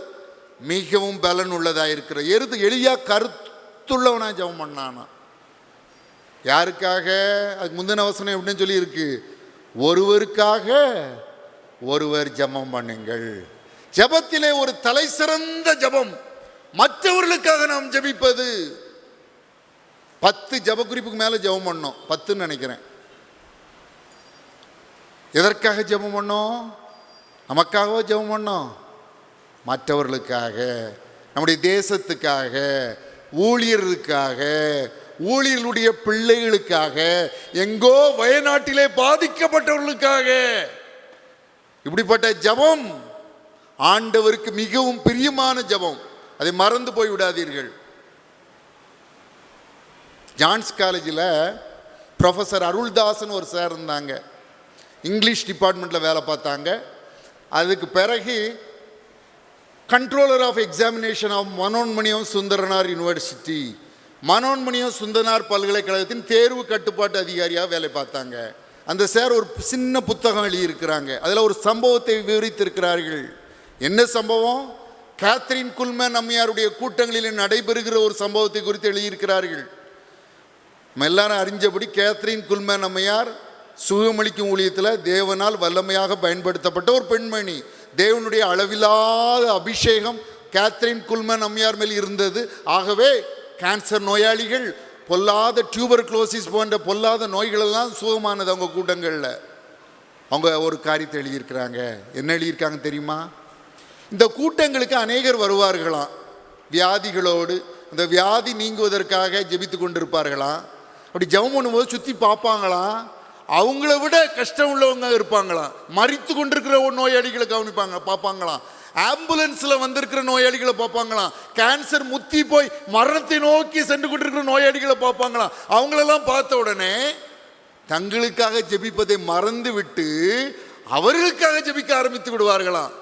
S2: மிகவும் பலன் உள்ளதா இருக்கிற. எளியா கருத்துள்ளவனா ஜெபம் பண்ணானா. யாருக்காக? அதுக்கு முந்தின வசனம் எப்படின்னு சொல்லி இருக்கு, ஒருவருக்காக ஒருவர் ஜெபம் பண்ணுங்கள். ஜெபத்திலே ஒரு தலை சிறந்த ஜெபம் மற்றவர்களுக்காக நாம் ஜெபிப்பது. 10 ஜெப குறிப்புக்கு மேல ஜெபம் பண்ணோம், 10ன்னு நினைக்கிறேன். எதற்காக ஜெபம் பண்ணோம்? நமக்காகவோ ஜெபம் பண்ணோம்? மற்றவர்களுக்காக, நம்முடைய தேசத்துக்காக, ஊழியர்களுக்காக, ஊழியர்களுடைய பிள்ளைகளுக்காக, எங்கோ வயநாட்டிலே பாதிக்கப்பட்டவர்களுக்காக. இப்படிப்பட்ட ஜெபம் ஆண்டவருக்கு மிகவும் பிரியமான ஜெபம். அதை மறந்து போய் விடாதீர்கள். ஜான்ஸ் காலேஜில் ப்ரொஃபஸர் அருள்தாசன் ஒரு சார் இருந்தாங்க. இங்கிலீஷ் டிபார்ட்மெண்ட்டில் வேலை பார்த்தாங்க. அதுக்கு பிறகு controller of examination of Manonmaniam Sundaranar university, Manonmaniam Sundaranar பல்கலைக்கழகத்தின் தேர்வு கட்டுப்பாட்டு அதிகாரியாக வேலை பார்த்தாங்க. அந்த சார் ஒரு சின்ன புத்தகம் எழுதியிருக்கிறாங்க. அதில் ஒரு சம்பவத்தை விவரித்திருக்கிறார்கள். என்ன சம்பவம்? கேத்ரின் குல்மன் அம்மையாருடைய கூட்டங்களில் நடைபெறுகிற ஒரு சம்பவத்தை குறித்து எழுதியிருக்கிறார்கள். நம்ம எல்லாரும் அறிஞ்சபடி கேத்ரின் குல்மன் அம்மையார் சுகமளிக்கும் ஊழியத்தில் தேவனால் வல்லமையாக பயன்படுத்தப்பட்ட ஒரு பெண்மணி. தேவனுடைய அளவில்லாத அபிஷேகம் கேத்ரின் குல்மன் அம்மையார் மேல் இருந்தது. ஆகவே கேன்சர் நோயாளிகள், பொல்லாத டியூபர்குலோசிஸ் போன்ற பொல்லாத நோய்களெல்லாம் சுகமானது அவங்க கூட்டங்களில். அவங்க ஒரு காரியத்தை எழுதியிருக்கிறாங்க. என்ன எழுதியிருக்காங்க தெரியுமா? இந்த கூட்டங்களுக்கு அநேகர் வருவார்களாம் வியாதிகளோடு. இந்த வியாதி நீங்குவதற்காக ஜெபித்து கொண்டிருப்பார்களாம். அப்படி ஜெபம் பண்ணும்போது சுற்றி பார்ப்பாங்களாம், அவங்கள விட கஷ்டம் உள்ளவங்க இருப்பாங்களாம். மரித்து கொண்டிருக்கிற ஒரு நோயாளிகளை பார்ப்பாங்களாம். ஆம்புலன்ஸில் வந்திருக்கிற நோயாளிகளை பார்ப்பாங்களாம். கேன்சர் முத்தி போய் மரணத்தை நோக்கி சென்று கொண்டிருக்கிற நோயாளிகளை பார்ப்பாங்களாம். அவங்களெல்லாம் பார்த்த உடனே தங்களுக்காக ஜெபிப்பதை மறந்து விட்டு அவர்களுக்காக ஜெபிக்க ஆரம்பித்து விடுவார்களாம்.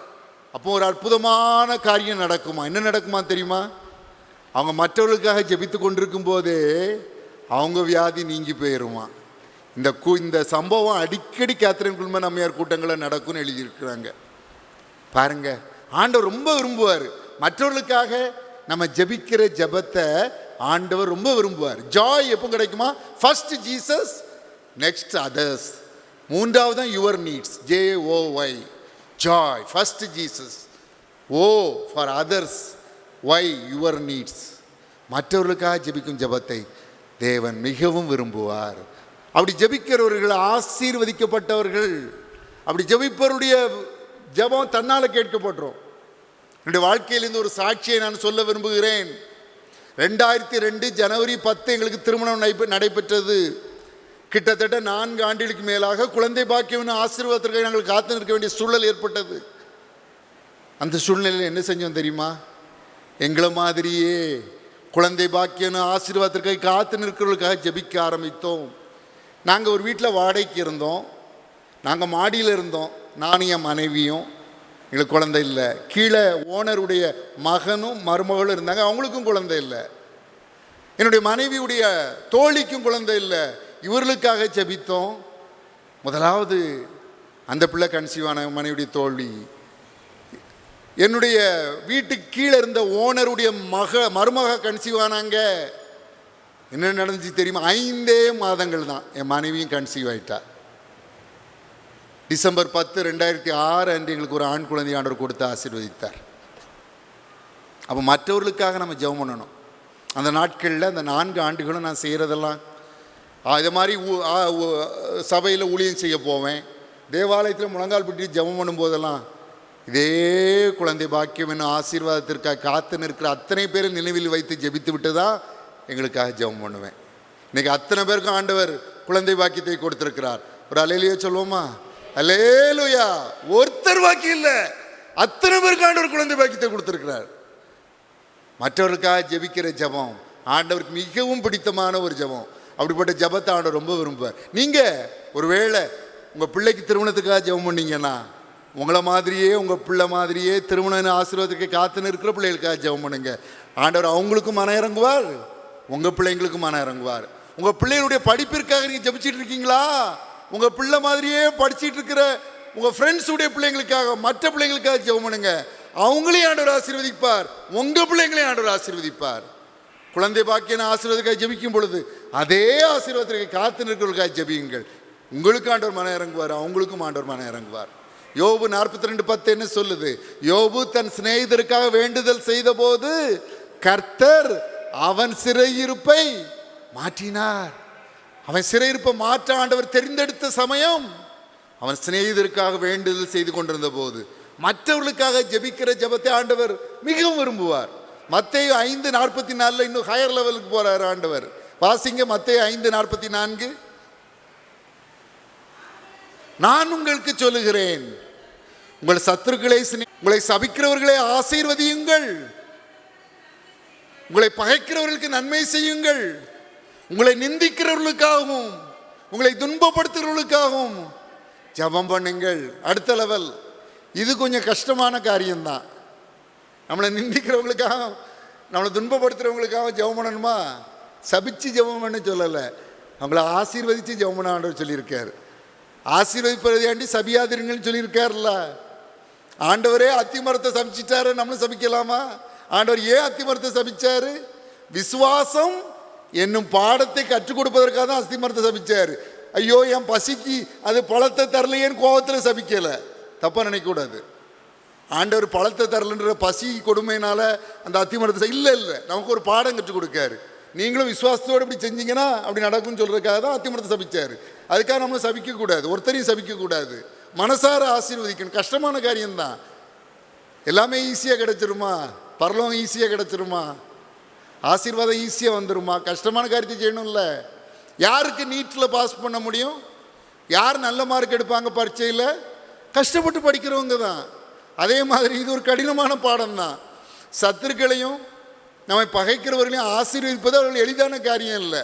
S2: அப்போ ஒரு அற்புதமான காரியம் நடக்குமா? என்ன நடக்குமா தெரியுமா? அவங்க மற்றவர்களுக்காக ஜெபித்து கொண்டிருக்கும் போதே அவங்க வியாதி நீங்கி போயிடுமா. இந்த சம்பவம் அடிக்கடி கேத்ரின் குல்மன் அம்மையார் கூட்டங்களில் நடக்கும்னு எழுதியிருக்கிறாங்க. பாருங்க, ஆண்டவர் ரொம்ப விரும்புவார். மற்றவர்களுக்காக நம்ம ஜெபிக்கிற ஜெபத்தை ஆண்டவர் ரொம்ப விரும்புவார். ஜாய் எப்போ கிடைக்குமா? First Jesus, next others. மூன்றாவது தான் your needs, JOY, Joy. First Jesus, O for others, Y your needs. மற்றவர்களுக்காக ஜெபிக்கும் ஜெபத்தை தேவன் மிகவும் விரும்புவார். அப்படி ஜெபிக்கிறவர்கள் ஆசீர்வதிக்கப்பட்டவர்கள். அப்படி ஜெபிப்பவருடைய ஜெபம் தன்னால் கேட்கப்பட்டுரும். என்னுடைய வாழ்க்கையிலிருந்து ஒரு சாட்சியை நான் சொல்ல விரும்புகிறேன். 2002 ஜனவரி 10 எங்களுக்கு திருமணம் நடைபெற்றது. கிட்டத்தட்ட 4 ஆண்டுகளுக்கு மேலாக குழந்தை பாக்கியம் ஆசீர்வாதத்திற்கு நாங்கள் காத்து நிற்க வேண்டிய சூழல் ஏற்பட்டது. அந்த சூழ்நிலையில் என்ன செஞ்சோம் தெரியுமா? எங்களை மாதிரியே குழந்தை பாக்கியம் ஆசீர்வாதத்திற்கு காத்து நிற்கிறவர்களுக்காக ஜெபிக்க ஆரம்பித்தோம். நாங்கள் ஒரு வீட்டில் வாடகைக்கு இருந்தோம். நாங்கள் மாடியில் இருந்தோம், நானும் என் மனைவியும். எங்களுக்கு குழந்தை இல்லை. கீழே ஓனருடைய மகனும் மருமகளும் இருந்தாங்க, அவங்களுக்கும் குழந்தை இல்லை. என்னுடைய மனைவியுடைய தோழிக்கும் குழந்தை இல்லை. இவர்களுக்காக ஜெபித்தோம். முதலாவது அந்த பிள்ளை கன்சீவான மனைவியுடைய தோழி. என்னுடைய வீட்டுக்கு கீழே இருந்த ஓனருடைய மருமக கன்சீவானாங்க. என்ன நடந்துச்சு தெரியுமா? 5 மாதங்கள் தான் என் மனைவியும் கன்சீவ் ஆயிட்டா. டிசம்பர் 10, 2006 அன்று எங்களுக்கு ஒரு ஆண் குழந்தை ஆண்டவர் கொடுத்து ஆசீர்வதித்தார். அப்போ மற்றவர்களுக்காக நம்ம ஜெபம் பண்ணணும். அந்த நாட்களில் அந்த 4 ஆண்டுகளும் நான் செய்கிறதெல்லாம் இது மாதிரி சபையில் ஊழியம் செய்ய போவேன். தேவாலயத்தில் முழங்கால் பிடி ஜெபம் பண்ணும்போதெல்லாம் இதே குழந்தை பாக்கியம் என்னும் ஆசீர்வாதத்திற்காக காத்து நிற்கிற அத்தனை பேரை நினைவில் வைத்து ஜெபித்து விட்டு தான் எங்களுக்காக ஜெபம் பண்ணுவேன். இன்றைக்கி அத்தனை பேருக்கும் ஆண்டவர் குழந்தை பாக்கியத்தை கொடுத்துருக்கிறார். ஒரு அல்லேலூயா சொல்லுவோமா? அல்லேலூயா. ஒருத்தர் பாக்கி இல்லை, அத்தனை பேருக்கு ஆண்டவர் குழந்தை பாக்கியத்தை கொடுத்துருக்கிறார். மற்றவர்களுக்காக ஜெபிக்கிற ஜெபம் ஆண்டவருக்கு மிகவும் பிடித்தமான ஒரு ஜெபம். அப்படிப்பட்ட ஜெபத்தை ஆண்டவர் ரொம்ப விரும்புவார். நீங்கள் ஒருவேளை உங்கள் பிள்ளைக்கு திருமணத்துக்காக ஜெபம் பண்ணீங்கன்னா, உங்களை மாதிரியே உங்கள் பிள்ளை மாதிரியே திருமண ஆசீர்வாதத்துக்கு காத்துன்னு இருக்கிற பிள்ளைகளுக்காக ஜெபம் பண்ணுங்க. ஆண்டவர் அவங்களுக்கும் மன இறங்குவார், உங்கள் பிள்ளைங்களுக்கும் மன இறங்குவார். உங்கள் பிள்ளைகளுடைய படிப்பிற்காக நீங்கள் ஜெபிச்சிட்டு இருக்கீங்களா? உங்கள் பிள்ளை மாதிரியே படிச்சுட்டு இருக்கிற உங்கள் ஃப்ரெண்ட்ஸுடைய பிள்ளைங்களுக்காக, மற்ற பிள்ளைங்களுக்காக ஜெபம் பண்ணுங்க. அவங்களையும் ஆண்டவர் ஆசீர்வதிப்பார், உங்கள் பிள்ளைங்களையும் ஆண்டவர் ஆசீர்வதிப்பார். குழந்தை பாக்கியன ஆசீர்வாதத்துக்காக ஜெபிக்கும் பொழுது அதே ஆசீர்வாதத்திற்கு காத்து நிற்கிறவர்களுக்காக ஜெபியுங்கள். உங்களுக்கு ஆண்டவர் மன இறங்குவார், அவங்களுக்கும் ஆண்டவர் மன இறங்குவார். யோபு 42:10 என்ன சொல்லுது? யோபு தன் சிநேகிதருக்காக வேண்டுதல் செய்த போது கர்த்தர் அவன் சிறையிருப்பை மாற்றினார். அவன் சிறையிருப்பை மாற்ற ஆண்டவர் தெரிந்தெடுத்த சமயம் அவன் சிநேகிதருக்காக வேண்டுதல் செய்து கொண்டிருந்த போது. மற்றவர்களுக்காக ஜெபிக்கிற ஜெபத்தை ஆண்டவர் மிகவும் விரும்புவார். மத்தேயு 5:44 இன்னும் ஹையர் லெவலுக்கு போறார் ஆண்டவர். வாசிங்க மத்தேயு 5:44. நான் உங்களுக்கு சொல்லுகிறேன், உங்கள் சத்துருக்களை உங்களை சபிக்கிறவர்களை ஆசீர்வதியுங்கள், உங்களை பகைக்கிறவர்களுக்கு நன்மை செய்யுங்கள், உங்களை நிந்திக்கிறவர்களுக்காகவும் உங்களை துன்பப்படுத்துகிறவர்களுக்காகவும் ஜெபம் பண்ணுங்கள். அடுத்த லெவல். இது கொஞ்சம் கஷ்டமான காரியம்தான். நம்மளை நிந்திக்கிறவங்களுக்காக நம்மளை துன்பப்படுத்துகிறவங்களுக்காக ஜெபம் பண்ணணுமா? சபிச்சு ஜெபம் பண்ண சொல்லலை, அவங்கள ஆசீர்வதித்து ஜெபம் பண்ண ஆண்டவர் சொல்லியிருக்கார். ஆசீர்வதிப்பதையாண்டி சபியாதிருங்கன்னு சொல்லியிருக்காருல்ல. ஆண்டவரே அத்திமரத்தை சபிச்சிட்டாரு, நம்மளும் சபிக்கலாமா? ஆண்டவர் ஏன் அத்திமரத்தை சபிச்சாரு? விசுவாசம் என்னும் பாடத்தை கற்றுக் கொடுப்பதற்காக தான் அத்திமரத்தை சபிச்சாரு. ஐயோ என் பசிக்கு அது பழத்தை தரலையேன்னு கோபத்தில் சபிக்கலை, தப்பாக நினைக்கக்கூடாது. ஆண்டவர் பழத்தை தரலன்ற பசி கொடுமையினால அந்த அத்திமரத்தை இல்லை, நமக்கு ஒரு பாடம் கற்றுக் கொடுக்காரு. நீங்களும் விசுவாசத்தோடு இப்படி செஞ்சீங்கன்னா அப்படி நடக்கும்னு சொல்கிறதுக்காக தான் அத்திமரத்தை சபிச்சார். அதுக்காக நம்மளும் சபிக்கக்கூடாது, ஒருத்தரையும் சபிக்கக்கூடாது. மனசார ஆசீர்வதிக்கணும். கஷ்டமான காரியம்தான். எல்லாமே ஈஸியாக கிடச்சிருமா? பரலோகம் ஈஸியாக கிடச்சிருமா? ஆசீர்வாதம் ஈஸியாக வந்துடுமா? கஷ்டமான காரியத்தை செய்யணும்ல. யாருக்கு நீட்டில் பாஸ் பண்ண முடியும்? யார் நல்ல மார்க் எடுப்பாங்க பரீட்சையில்? கஷ்டப்பட்டு படிக்கிறவங்க தான். அதே மாதிரி இது ஒரு கடினமான பாடம் தான். சத்துருக்களையும் நம்மை பகைக்கிறவர்களையும் ஆசீர்வதிப்பது அவர்கள் எளிதான காரியம் இல்லை.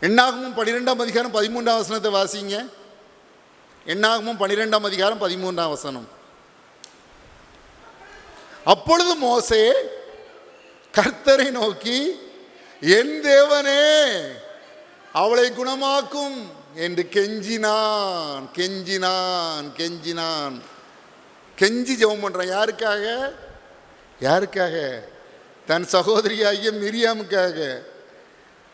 S2: எண்ணாகமும் 12ஆம் அதிகாரம் 13ஆம் வசனத்தை வாசிங்க. எண்ணாகமும் 12ஆம் அதிகாரம் 13ஆம் வசனம். அப்பொழுது மோசே கர்த்தரை நோக்கி, என் தேவனே அவளை குணமாக்கும் என்று கெஞ்சினான். கெஞ்சி ஜெபம் பண்றான். யாருக்காக? தன் சகோதரியாகிய மிரியாமுக்காக.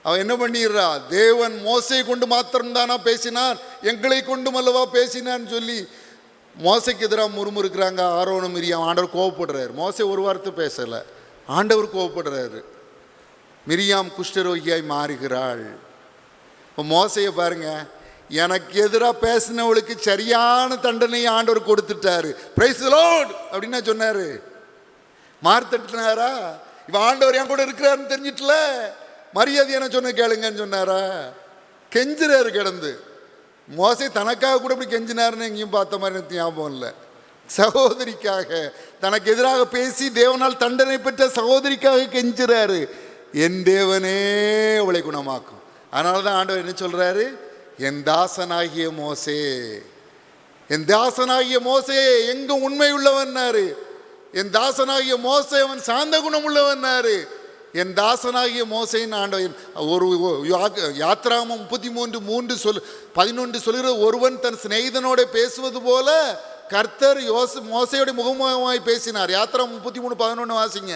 S2: அவன் என்ன பண்ணிடுறா, தேவன் மோசையை கொண்டு மாத்திரம்தானா பேசினார், எங்களை கொண்டும் அல்லவா பேசினான்னு சொல்லி மோசைக்கு எதிராக முறுமுறுக்கிறாங்க ஆரோனும் மிரியாம். ஆண்டவர் கோவப்படுறாரு. மோசை ஒரு வார்த்தை பேசலை, ஆண்டவர் கோவப்படுறாரு. மிரியாம் குஷ்டரோகியாய் மாறுகிறாள். இப்போ மோசையை பாருங்க, எனக்கு எதிராக பேசினவளுக்கு சரியான தண்டனையை ஆண்டவர் கொடுத்துட்டாரு. பிரைஸ் தி லார்ட் அப்படின்னா சொன்னாரு. மார்த்தட்டினாரா? இவன் ஆண்டவர் என் கூட இருக்கிறாருன்னு தெரிஞ்சிட்டல, மரியாதை என்ன சொன்ன கேளுங்கன்னு சொன்னாரா? கெஞ்சுறாரு கிடந்து. மோசை தனக்காக கூட இப்படி கெஞ்சினாருன்னு எங்கேயும் பார்த்த மாதிரி எனக்கு ஞாபகம் இல்லை. சகோதரிக்காக, தனக்கு எதிராக பேசி தேவனால் தண்டனை பெற்ற சகோதரிக்காக கெஞ்சுறாரு. என் தேவனே அவளை குணமாக்கும். அதனால தான் ஆண்டவர் என்ன சொல்றாரு, என் தாசனாகிய மோசே, என் தாசனாகிய மோசே எங்க உண்மை உள்ளவன்னாரு. என் தாசனாகிய மோசே அவன் சாந்த குணம் உள்ளவன்னாரு. என் தாசனாகிய மோசைன்னு ஆண்டவர் ஒரு யாத்ராகமம் 33:11 சொல்கிற, ஒருவன் தன் சிநேகிதனோட பேசுவது போல கர்த்தர் மோசையோட முகமுகமாய் பேசினார். யாத்ராகமம் 33:11 வாசிங்க.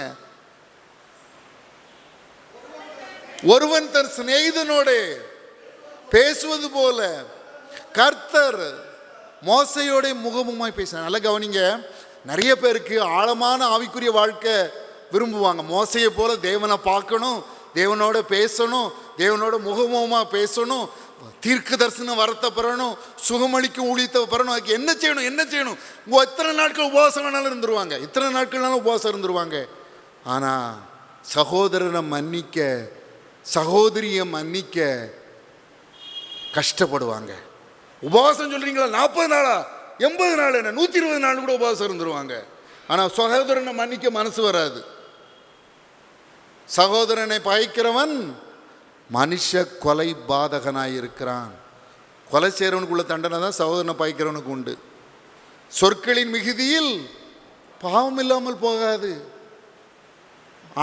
S2: ஒருவன் தன் சிநேகிதனோட பேசுவது போல கர்த்தர் மோசையோட முகமுகமாய் பேசினார். நல்லா கவனிங்க. நிறைய பேருக்கு ஆழமான ஆவிக்குரிய வாழ்க்கை விரும்புவாங்க. மோசையை போல தேவனை பார்க்கணும், தேவனோட பேசணும், தேவனோட முகமுகமாக பேசணும், தீர்க்க தரிசனம் வரத்தை பெறணும், சுகமளிக்கும் ஊழியத்தை பெறணும். அதுக்கு என்ன செய்யணும்? எத்தனை நாட்கள் உபவாசம் வேணாலும் இருந்துருவாங்க, எத்தனை நாட்கள்னாலும் உபவாசம் இருந்துருவாங்க. ஆனால் சகோதரனை மன்னிக்க, சகோதரியை மன்னிக்க கஷ்டப்படுவாங்க. உபவாசம் சொல்றீங்களா? 40 நாளா, 80 நாள், என்ன 120 நாள் கூட உபவாசம் இருந்துருவாங்க. ஆனால் சகோதரனை மன்னிக்க மனசு வராது. சகோதரனை பகைக்கிறவன் மனுஷ கொலை பாதகனாயிருக்கிறான். கொலை செய்கிறவனுக்குள்ள தண்டனை தான் சகோதரனை பகைக்கிறவனுக்கு உண்டு. சொற்களின் மிகுதியில் பாவம் இல்லாமல் போகாது.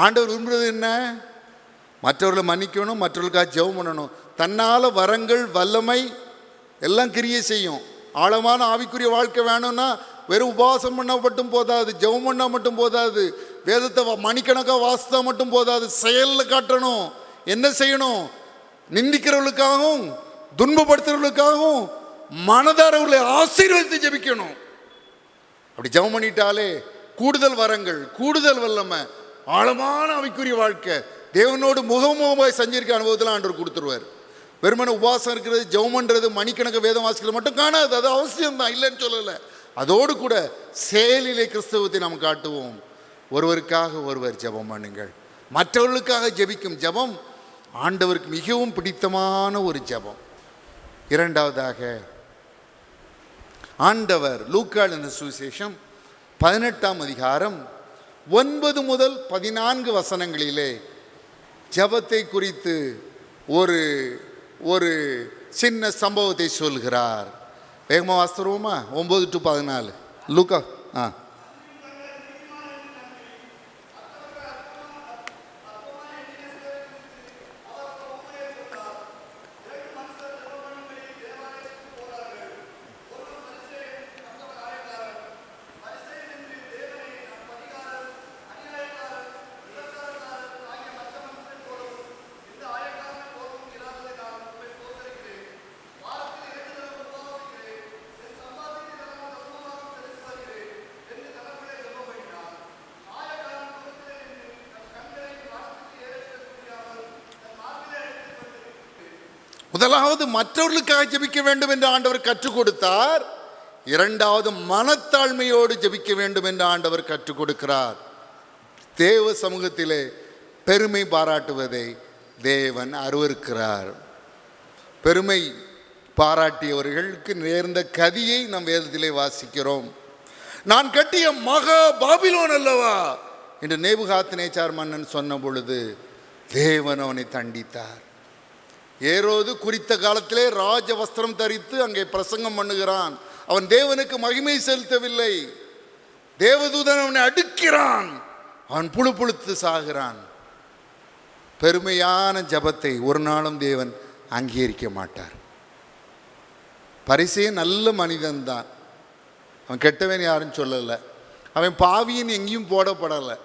S2: ஆண்டவர் விரும்புறது என்ன? மற்றவர்களை மன்னிக்கணும், மற்றவர்களுக்காக ஜெபம் பண்ணணும். தன்னால் வரங்கள் வல்லமை எல்லாம் கிரியை செய்யும். ஆழமான ஆவிக்குரிய வாழ்க்கை வேணும்னா வெறும் உபவாசம் பண்ண மட்டும் போதாது, ஜெபம் பண்ணால் மட்டும் போதாது, வேதத்தை மணிக்கணக்காக வாசித்தா மட்டும் போதாது, செயலில் காட்டணும். என்ன செய்யணும்? நிந்திக்கிறவர்களுக்காகவும் துன்பப்படுத்துறவர்களுக்காகவும் மனதாரவர்களை ஆசீர்வதித்து ஜெபிக்கணும். அப்படி ஜெபம் பண்ணிட்டாலே கூடுதல் வரங்கள், கூடுதல் வல்லமை, ஆழமான ஆவிக்குரிய வாழ்க்கை, தேவனோடு முகமுகமாய் சஞ்சரிக்க அனுபவத்தில் ஆண்டவர் கொடுத்துருவார். வெறுமனை உபவாசம் இருக்கிறது, ஜெபம் பண்ணுறது, மணிக்கணக்கு வேதம் வாசிக்கிறது மட்டும் காணாது. அது அவசியம்தான், இல்லைன்னு சொல்லலை. அதோடு கூட செயலிலே கிறிஸ்தவத்தை நாம் காட்டுவோம். ஒருவருக்காக ஒருவர் ஜெபம் பண்ணுங்கள். மற்றவர்களுக்காக ஜெபிக்கும் ஜெபம் ஆண்டவருக்கு மிகவும் பிடித்தமான ஒரு ஜெபம். இரண்டாவதாக, ஆண்டவர் லூக்கா எழுதின சுவிசேஷம் 18ஆம் அதிகாரம் 9 முதல் 14 வசனங்களிலே ஜெபத்தை குறித்து ஒரு சின்ன சம்பவத்தை சொல்கிறார். வேகமாக வாசித்துருவோமா? 9 to 14 லூக்கா. முதலாவது மற்றவர்களுக்காக ஜெபிக்க வேண்டும் என்று ஆண்டவர் கற்றுக் கொடுத்தார். இரண்டாவது மனத்தாழ்மையோடு ஜெபிக்க வேண்டும் என்று ஆண்டவர் கற்றுக் கொடுக்கிறார். தேவ சமூகத்திலே பெருமை பாராட்டுவதை தேவன் அருவருக்கிறார். பெருமை பாராட்டியவர்களுக்கு நேர்ந்த கதியை நம் வேதத்திலே வாசிக்கிறோம். நான் கட்டிய மகா பாபிலோன் அல்லவா என்று நேபுகாத்நேச்சார் மன்னன் சொன்ன பொழுது தேவன் அவனை தண்டித்தார். ஏரோது குறித்த காலத்திலே ராஜ வஸ்திரம் தரித்து அங்கே பிரசங்கம் பண்ணுகிறான். அவன் தேவனுக்கு மகிமை செலுத்தவில்லை. தேவதூதன் அவனை அடுக்கிறான். அவன் புழு புழுத்து சாகிறான். பெருமையான ஜபத்தை ஒரு நாளும் தேவன் அங்கீகரிக்க மாட்டார். பரிசேயன் நல்ல மனிதன்தான். அவன் கெட்டவன் யாருன்னு சொல்லலை. அவன் பாவியின் எங்கேயும் போடப்படலை.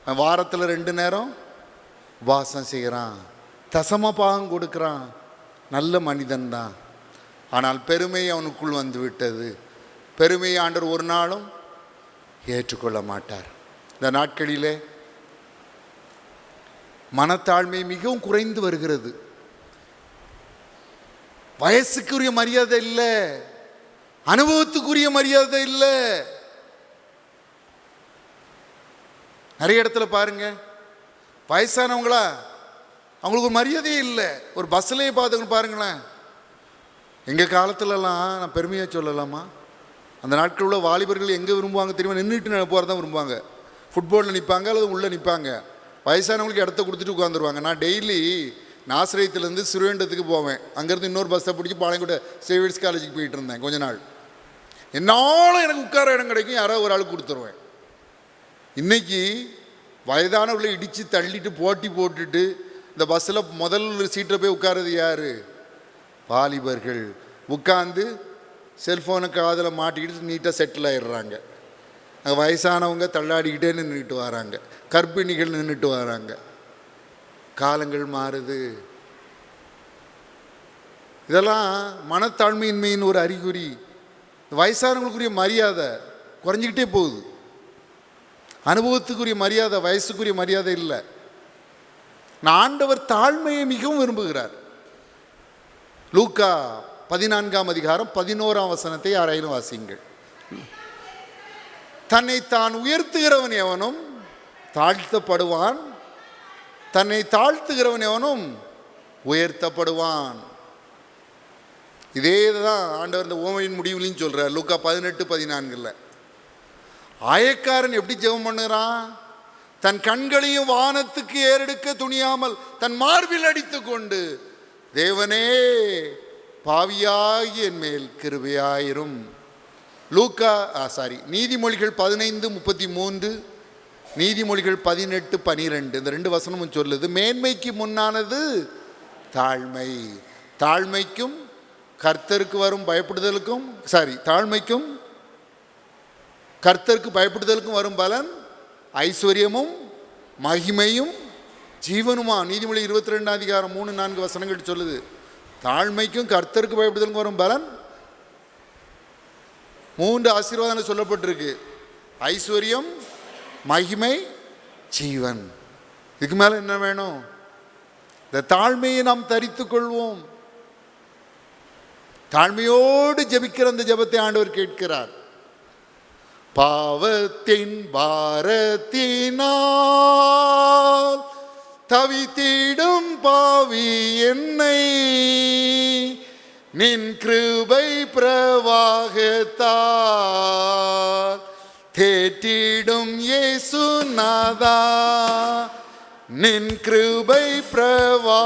S2: அவன் வாரத்தில் 2 நேரம் உபவாசம் செய்கிறான், தசம பாகம் கொடுக்குறான், நல்ல மனிதன்தான். ஆனால் பெருமை அவனுக்குள் வந்து விட்டது. பெருமையை ஆண்டவர் ஒரு நாளும் ஏற்றுக்கொள்ள மாட்டார். இந்த நாட்களிலே மனத்தாழ்மை மிகவும் குறைந்து வருகிறது. வயசுக்குரிய மரியாதை இல்லை, அனுபவத்துக்குரிய மரியாதை இல்லை. நிறைய இடத்துல பாருங்க, வயசானவங்களா அவங்களுக்கு ஒரு மரியாதையே இல்லை. ஒரு பஸ்ஸிலேயே பார்த்துக்கணும் பாருங்களேன். எங்கள் காலத்துலலாம் நான் பெருமையாக சொல்லலாமா, அந்த நாட்களில் உள்ள வாலிபர்கள் எங்கே விரும்புவாங்க தெரியுமா? நின்றுட்டு போகிறதான் விரும்புவாங்க. ஃபுட்பாலில் நிற்பாங்க அல்லது உள்ளே நிற்பாங்க. வயசானவங்களுக்கு இடத்த கொடுத்துட்டு உட்காந்துருவாங்க. நான் டெய்லி நாசிரியத்துலேருந்து சிறுவேண்டத்துக்கு போவேன். அங்கேருந்து இன்னொரு பஸ்ஸை பிடிச்சி பாளையங்கோட்டை சேவியர்ஸ் காலேஜுக்கு போயிட்டு இருந்தேன் கொஞ்ச நாள். என்னாலும் எனக்கு உட்கார இடம் கிடைக்கும், யாராவது ஒரு ஆளுக்கு கொடுத்துருவேன். இன்றைக்கி வயதானவர்களை இடித்து தள்ளிட்டு போட்டி போட்டுட்டு இந்த பஸ்ஸில் முதல் சீட்டில் போய் உட்காரது யார்? வாலிபர்கள். உட்காந்து செல்ஃபோனை காதில் மாட்டிக்கிட்டு நீட்டாக செட்டில் ஆயிடுறாங்க. அங்கே வயசானவங்க தள்ளாடிக்கிட்டே நின்றுட்டு வராங்க, கர்ப்பிணிகள் நின்றுட்டு வராங்க. காலங்கள் மாறுது. இதெல்லாம் மனத்தாழ்மையின்மையின் ஒரு அறிகுறி. வயசானவங்களுக்குரிய மரியாதை குறைஞ்சிக்கிட்டே போகுது. அனுபவத்துக்குரிய மரியாதை, வயசுக்குரிய மரியாதை இல்லை. ஆண்டவர் தாழ்மையை மிகவும் விரும்புகிறார். லூக்கா 14ஆம் அதிகாரம் 11ஆம் வசனத்தை யாராயிலும் வாசியுங்கள். தன்னை தான் உயர்த்துகிறவன் எவனும் தாழ்த்தப்படுவான், தன்னை தாழ்த்துகிறவன் எவனும் உயர்த்தப்படுவான். இதே தான் ஆண்டவர் இந்த ஓமையின் முடிவுலையும் சொல்கிறார். லூக்கா 18:14. ஆயக்காரன் எப்படி ஜெபம் பண்ணுறான்? தன் கண்களையும் வானத்துக்கு ஏறெடுக்க துணியாமல் தன் மார்பில் அடித்து கொண்டு, தேவனே பாவியாகி என் மேல் கிருபையாயிரும். நீதிமொழிகள் 15:33, நீதிமொழிகள் 18:12 இந்த 2 வசனமும் சொல்லுது, மேன்மைக்கு முன்னானது தாழ்மை, தாழ்மைக்கும் கர்த்தருக்கு வரும் பயப்படுதலுக்கும் தாழ்மைக்கும் கர்த்தருக்கு பயப்படுதலுக்கும் வரும் பலன் ஐஸ்வர்யமும் மகிமையும் ஜீவனுமா. நீதிமொழி 22ஆம் அதிகாரம் 3-4 வசனங்கள் சொல்லுது. தாழ்மைக்கும் கர்த்தருக்கு பயப்படுதலுக்கும் வரும் பலன் 3 ஆசீர்வாதம் சொல்லப்பட்டிருக்கு. ஐஸ்வர்யம், மகிமை, ஜீவன். இதுக்கு மேலே என்ன வேணும்? இந்த தாழ்மையை நாம் தரித்துக் கொள்வோம். தாழ்மையோடு ஜெபிக்கிற அந்த ஜெபத்தை ஆண்டவர் கேட்கிறார். பாவத்தின் பாரத்தினால் தவித்திடும் பாவி என்னை நின் கிருபை பிரவாகத்தால் தேற்றிடும் இயேசுநாதா, நின் கிருபை பிரவாகத்தால்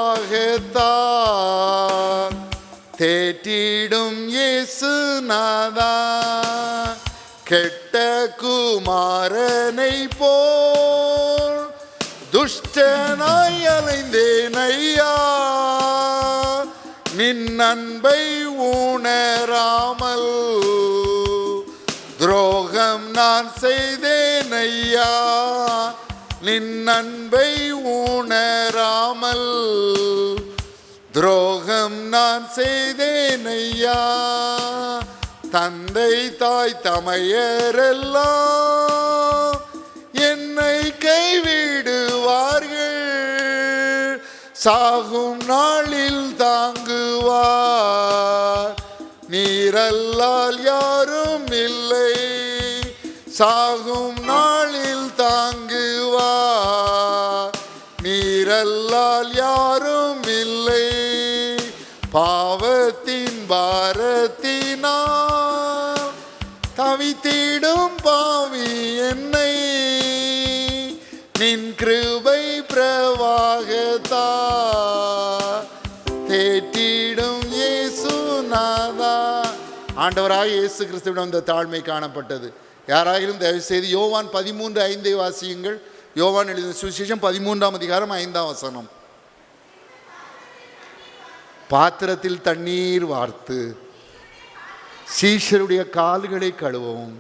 S2: தேற்றிடும் இயேசுநாதா. கெட்ட குமாரனை போல் துஷ்டனாய் அலைந்தேன் ஐயா, நின் அன்பை உணராமல் துரோகம் நான் செய்தேன் ஐயா, நின் அன்பை உணராமல் துரோகம் நான் செய்தேன் ஐயா. தந்தை தாய் தமையரெல்லாம் என்னை கைவிடுவார்கள், சாகும் நாளில் தாங்குவார், நீரல்லால் யாரும் இல்லை, சாகும் நாளில் தாங்குவார், நீரல்லால் யாரும் இல்லை. பாவத்தின் பாரத்தினால் தவித்திடும் பாவி என்னை நின் கிருபை பிரவாகத்தா தேற்றிடும் இயேசுநாதா. ஆண்டவராய் இயேசு கிறிஸ்துவிடம் இந்த தாழ்மை காணப்பட்டது. யாராயிலும் தயவு செய்து யோவான் 13:5 வாசியுங்கள். யோவான் எழுதின சுவிசேஷம் 13ஆம் அதிகாரம் 5ஆம் வசனம். பாத்திரத்தில் தண்ணீர் வார்த்து சீஷருடைய கால்களை கழுவவும்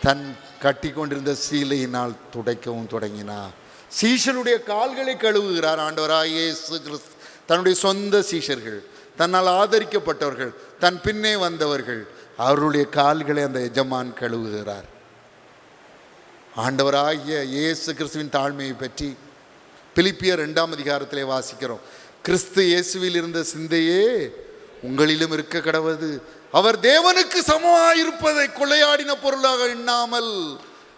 S2: தன் கட்டி கொண்டிருந்த சீலையினால் துடைக்கவும் தொடங்கினார். சீஷருடைய கால்களை கழுவுகிறார் ஆண்டவராய் இயேசு கிறிஸ்து. தன்னுடைய சொந்த சீஷர்கள், தன்னால் ஆதரிக்கப்பட்டவர்கள், தன் பின்னே வந்தவர்கள், அவருடைய கால்களை அந்த எஜமான் கழுவுகிறார். ஆண்டவராகிய இயேசு கிறிஸ்துவின் தாழ்மையை பற்றி பிலிப்பியர் 2ஆம் அதிகாரத்திலே வாசிக்கிறோம். கிறிஸ்து இயேசுவில் இருந்த சிந்தையே உங்களிலும் இருக்க கடவது. அவர் தேவனுக்கு சமமாயிருப்பதை கொள்ளையாடின பொருளாக எண்ணாமல்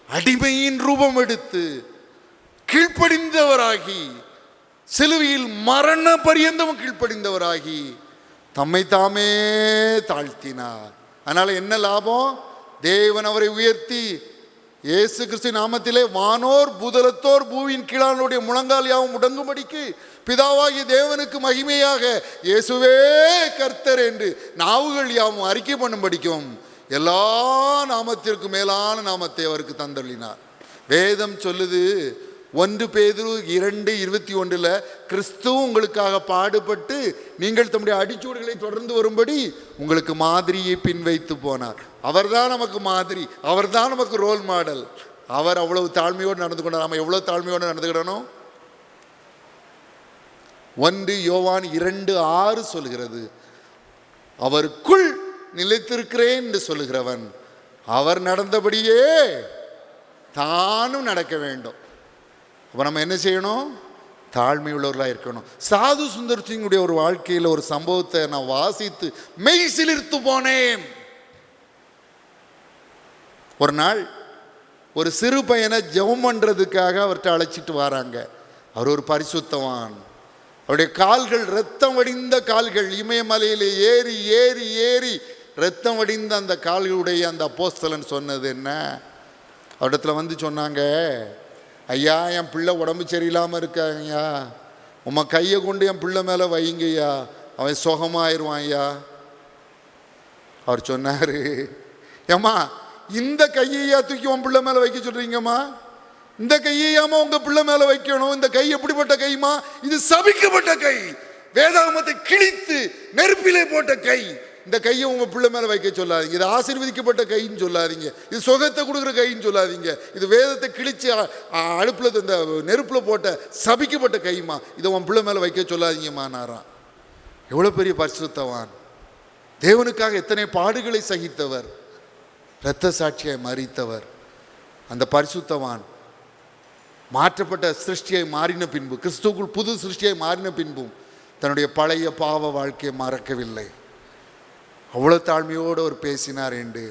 S2: அடிமையின் ரூபம் எடுத்து கீழ்ப்படிந்தவராகி, சிலுவையில் மரண பரியந்தமும் கீழ்ப்படிந்தவராகி தம்மை தாமே தாழ்த்தினார். அதனால என்ன லாபம்? தேவன் அவரை உயர்த்தி இயேசு கிறிஸ்து நாமத்திலே வானோர் பூதலத்தோர் பூவின் கீழானுடைய முழங்கால் யாவும் முடங்கும்படிக்கு பிதாவாகிய தேவனுக்கு மகிமையாக இயேசுவே கர்த்தர் என்று நாவுகள் யாவும் அறிக்கை பண்ணும்படிக்கும் எல்லா நாமத்திற்கும் மேலான நாமத்தை அவருக்கு தந்தள்ளினார். வேதம் சொல்லுது 1 பேதுரு 2:21 கிறிஸ்து உங்களுக்காக பாடுபட்டு நீங்கள் தம்முடைய அடிச்சூடுகளை தொடர்ந்து வரும்படி உங்களுக்கு மாதிரியை பின் வைத்து போனார். அவர்தான் நமக்கு மாதிரி, அவர்தான் நமக்கு ரோல் மாடல். அவர் அவ்வளவு தாழ்மையோடு நடந்து கொண்டார். நம்ம எவ்வளவு தாழ்மையோடு நடந்துக்கிடணும்? 1 யோவான் 2:6 சொல்கிறது, அவருக்குள் நிலைத்திருக்கிறேன் என்று சொல்லுகிறவன் அவர் நடந்தபடியே தானும் நடக்க வேண்டும். அப்போ நம்ம என்ன செய்யணும்? தாழ்மை உள்ளவர்களாக இருக்கணும். சாது சுந்தர் சிங்குடைய ஒரு வாழ்க்கையில் ஒரு சம்பவத்தை நான் வாசித்து மெய் சிலிர்த்து போனேன். ஒரு நாள் ஒரு சிறு பையனை ஜெபம் பண்ணுறதுக்காக அவர்கிட்ட அழைச்சிட்டு வராங்க. அவர் ஒரு பரிசுத்தவான். அவருடைய கால்கள் இரத்தம் வடிந்த கால்கள், இமயமலையில் ஏறி ஏறி ஏறி இரத்தம் வடிந்த அந்த கால்களுடைய அந்த அப்போஸ்தலன் சொன்னது என்ன? அவரிடத்துல வந்து சொன்னாங்க, ஐயா என் பிள்ளை உடம்பு சரியில்லாமல் இருக்காங்கய்யா, உம்மை கையை கொண்டு என் பிள்ளை மேலே வைங்கய்யா, அவன் சுகமாயிருவான் ஐயா. அவர் சொன்னார், ஏம்மா இந்த கையையா தூக்கி உன் பிள்ளை மேலே வைக்க சொல்கிறீங்கம்மா? இந்த கையையாமா உங்கள் பிள்ளை மேலே வைக்கணும்? இந்த கை எப்படிப்பட்ட கைமா? இது சபிக்கப்பட்ட கை, வேதாகமத்தை கிழித்து நெருப்பிலே போட்ட கை. இந்த கையை உங்கள் பிள்ளை மேலே வைக்க சொல்லாதீங்க. இது ஆசீர்வதிக்கப்பட்ட கைன்னு சொல்லாதீங்க. இது சுகத்தை கொடுக்குற கைன்னு சொல்லாதீங்க. இது வேதத்தை கிழிச்சு அடுப்பில் இந்த நெருப்பில் போட்ட சபிக்கப்பட்ட கைமா, இதை உன் பிள்ளை மேலே வைக்க சொல்லாதீங்கம்மானாராம். எவ்வளோ பெரிய பரிசுத்தவான்! தேவனுக்காக எத்தனை பாடுகளை சகித்தவர், இரத்த சாட்சியை மறித்தவர். அந்த பரிசுத்தவான் மாற்றப்பட்ட சிருஷ்டியை மாறின பின்பு, கிறிஸ்துவுக்குள் புது சிருஷ்டியை மாறின பின்பும் தன்னுடைய பழைய பாவ வாழ்க்கையை மறக்கவில்லை. அவ்வளோ தாழ்மையோடு அவர் பேசினார் என்று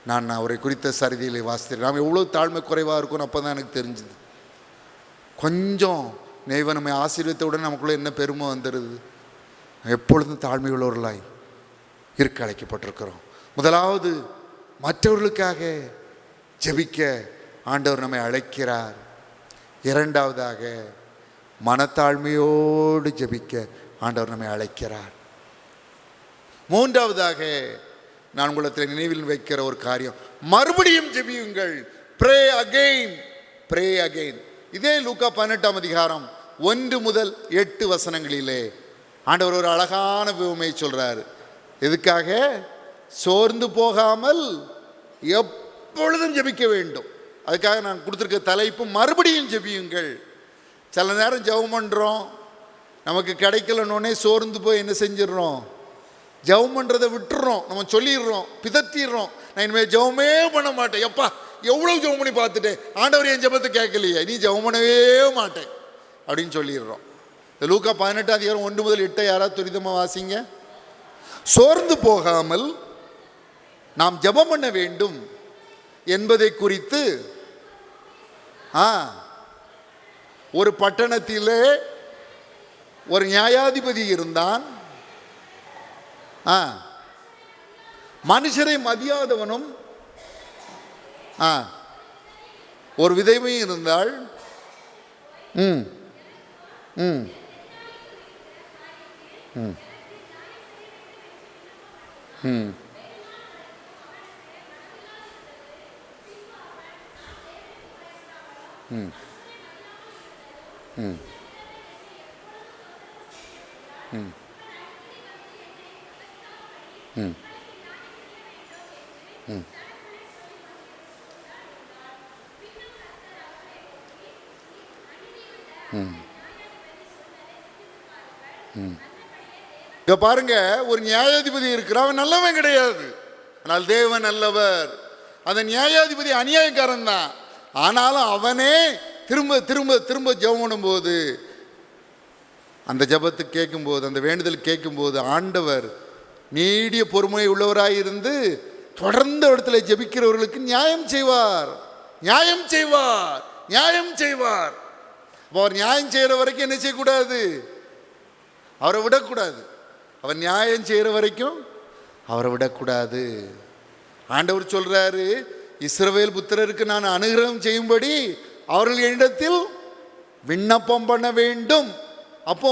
S2: நான் அவரை குறித்த சரிதையிலே வாசித்தேன். நாம் எவ்வளோ தாழ்மை குறைவாக இருக்கும்னு அப்போ தான் எனக்கு தெரிஞ்சுது. கொஞ்சம் நெய்வன் நம்மை ஆசீர்வதித்தவுடன் நமக்குள்ளே என்ன பெருமை வந்துடுது. எப்பொழுதும் தாழ்மையுள்ளவர்களாய் இருக்க அழைக்கப்பட்டிருக்கிறோம். முதலாவது மற்றவர்களுக்காக ஜெபிக்க ஆண்டவர் நம்மை அழைக்கிறார். இரண்டாவதாக மனத்தாழ்மையோடு ஜெபிக்க ஆண்டவர் நம்மை அழைக்கிறார். மூன்றாவதாக நான் உங்களிடத்தில் நினைவில் வைக்கிற ஒரு காரியம், மறுபடியும் ஜெபியுங்கள். Pray again, pray again. இதே லூக்கா 18ஆம் அதிகாரம் 1 முதல் 8 வசனங்களிலே ஆண்டவர் ஒரு அழகான உவமையை சொல்றாரு. எதுக்காக? சோர்ந்து போகாமல் எப்பொழுதும் ஜெபிக்க வேண்டும். அதுக்காக நான் கொடுத்துருக்க தலைப்பு மறுபடியும் ஜெபியுங்கள். சில நேரம் ஜெபம் பண்ணுறோம், நமக்கு கிடைக்கலன்னொன்னே சோர்ந்து போய் என்ன செஞ்சிடறோம்? ஜெபம் பண்ணுறதை விட்டுறோம். நம்ம சொல்லிடுறோம், பிதற்றிடுறோம், நான் இனிமேல் ஜெபமே பண்ண மாட்டேன். எப்பா எவ்வளோ ஜெபம் பண்ணி பார்த்துட்டேன், ஆண்டவர் என் ஜெபத்தை கேட்கலையே, நீ ஜெபம் பண்ணவே மாட்டேன் அப்படின்னு சொல்லிடுறோம். இந்த லூக்கா 18ஆம் அதிகாரம் 1 முதல் 8 யாராவது துரிதமாக வாசிங்க. சோர்ந்து போகாமல் நாம் ஜெபம் பண்ண வேண்டும் என்பதை குறித்து ஒரு பட்டணத்திலே ஒரு நியாயாதிபதி இருந்தான். மனுஷரை மதியாதவனும் ஒரு விதவையும் இருந்தால் ம் ம் ம் ம் ம் ம் ம் ம் ம் இங்க பாருங்க, ஒரு நியாயாதிபதி இருக்கிறான், அவன் நல்லவன் கிடையாது, ஆனால் தேவன் நல்லவர். அந்த நியாயாதிபதி அநியாயக்காரன் தான், ஆனாலும் அவனே திரும்ப திரும்ப திரும்ப ஜெபம் பண்ணும்போது, அந்த ஜெபத்துக்கு கேட்கும்போது, அந்த வேண்டுதல் கேட்கும்போது ஆண்டவர் நீடிய பொறுமை உள்ளவராயிருந்து தொடர்ந்த இடத்துல ஜெபிக்கிறவர்களுக்கு நியாயம் செய்வார், நியாயம் செய்வார், நியாயம் செய்வார். அவர் நியாயம் செய்கிற வரைக்கும் என்ன செய்யக்கூடாது? அவரை விடக்கூடாது. அவர் நியாயம் செய்கிற வரைக்கும் அவரை விடக்கூடாது. ஆண்டவர் சொல்றாரு, இஸ்ரவேல் புத்திரருக்கு நான் அனுகிரகம் செய்யும்படி அவர்கள் என்னிடத்தில் விண்ணப்பம் பண்ண வேண்டும். அப்போ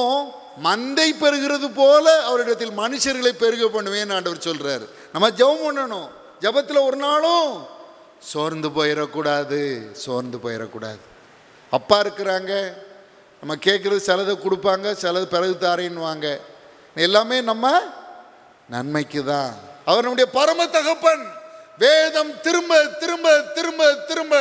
S2: மந்தை பெருகிறது போல அவரிடத்தில் மனுஷர்களை பெருக பண்ணுவேன் ஆண்டவர் சொல்றாரு. நம்ம ஜெபம் பண்ணணும். ஜெபத்தில் ஒரு நாளும் சோர்ந்து போயிடக்கூடாது, சோர்ந்து போயிடக்கூடாது. அப்பா இருக்கிறாங்க, நம்ம கேட்குறது சிலதை கொடுப்பாங்க, சிலது பிறகு தாரேன்னுவாங்க. எல்லாமே நம்ம நன்மைக்கு தான். அவர் நம்முடைய பரம தகப்பன். வேதம் திரும்ப திரும்ப திரும்ப திரும்ப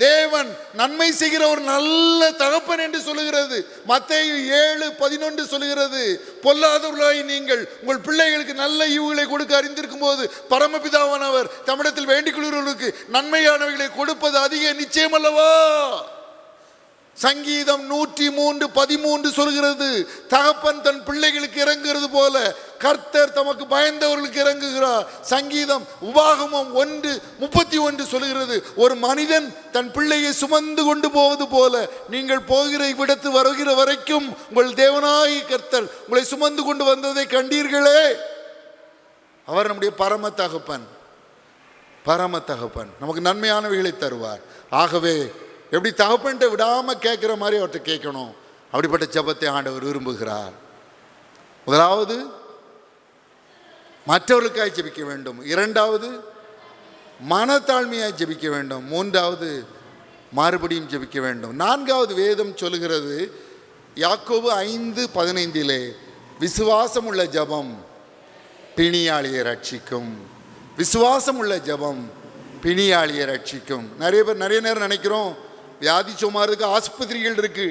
S2: தேவன் நன்மை செய்கிற ஒரு நல்ல தகப்பன் என்று சொல்லுகிறது. மத்தேயு 7:11 சொல்லுகிறது, பொல்லாதவர்களாய் நீங்கள் உங்கள் பிள்ளைகளுக்கு நல்ல ஈவுகளை கொடுக்க அறிந்திருக்கும் போது பரமபிதாவானவர் தம்மிடத்தில் வேண்டிக் கொள்கிறவர்களுக்கு நன்மையானவைகளை கொடுப்பது அதிக நிச்சயம் அல்லவா? சங்கீதம் 103:13 சொல்கிறது, தகப்பன் தன் பிள்ளைகளுக்கு இறங்குகிறது போல கர்த்தர் தமக்கு பயந்தவர்களுக்கு இறங்குகிறார். சங்கீதம் உபாகமம் 1:31 சொல்கிறது, ஒரு மனிதன் தன் பிள்ளையை சுமந்து கொண்டு போவது போல நீங்கள் போகிற விடத்து வருகிற வரைக்கும் உங்கள் தேவனாய் கர்த்தர் உங்களை சுமந்து கொண்டு வந்ததை கண்டீர்களே. அவர் நம்முடைய பரம தகப்பன், பரம தகப்பன், நமக்கு நன்மையானவைகளை தருவார். ஆகவே எப்படி தகப்பன்ட்ட விடாமல் கேட்குற மாதிரி அவர்கிட்ட கேட்கணும். அப்படிப்பட்ட ஜெபத்தை ஆண்டவர் விரும்புகிறார். முதலாவது மற்றவர்களுக்காய் ஜெபிக்க வேண்டும், இரண்டாவது மனத்தாழ்மையாய் ஜெபிக்க வேண்டும், மூன்றாவது மறுபடியும் ஜெபிக்க வேண்டும், நான்காவது வேதம் சொல்லுகிறது யாக்கோபு 5:15 விசுவாசம் உள்ள ஜெபம் பிணியாளியை ரட்சிக்கும். விசுவாசம் உள்ள ஜெபம் பிணியாளியை ரட்சிக்கும். நிறைய பேர் நிறைய நேரம் நினைக்கிறோம், வியாதி சுமாருக்கு ஆஸ்பத்திரிகள் இருக்கு,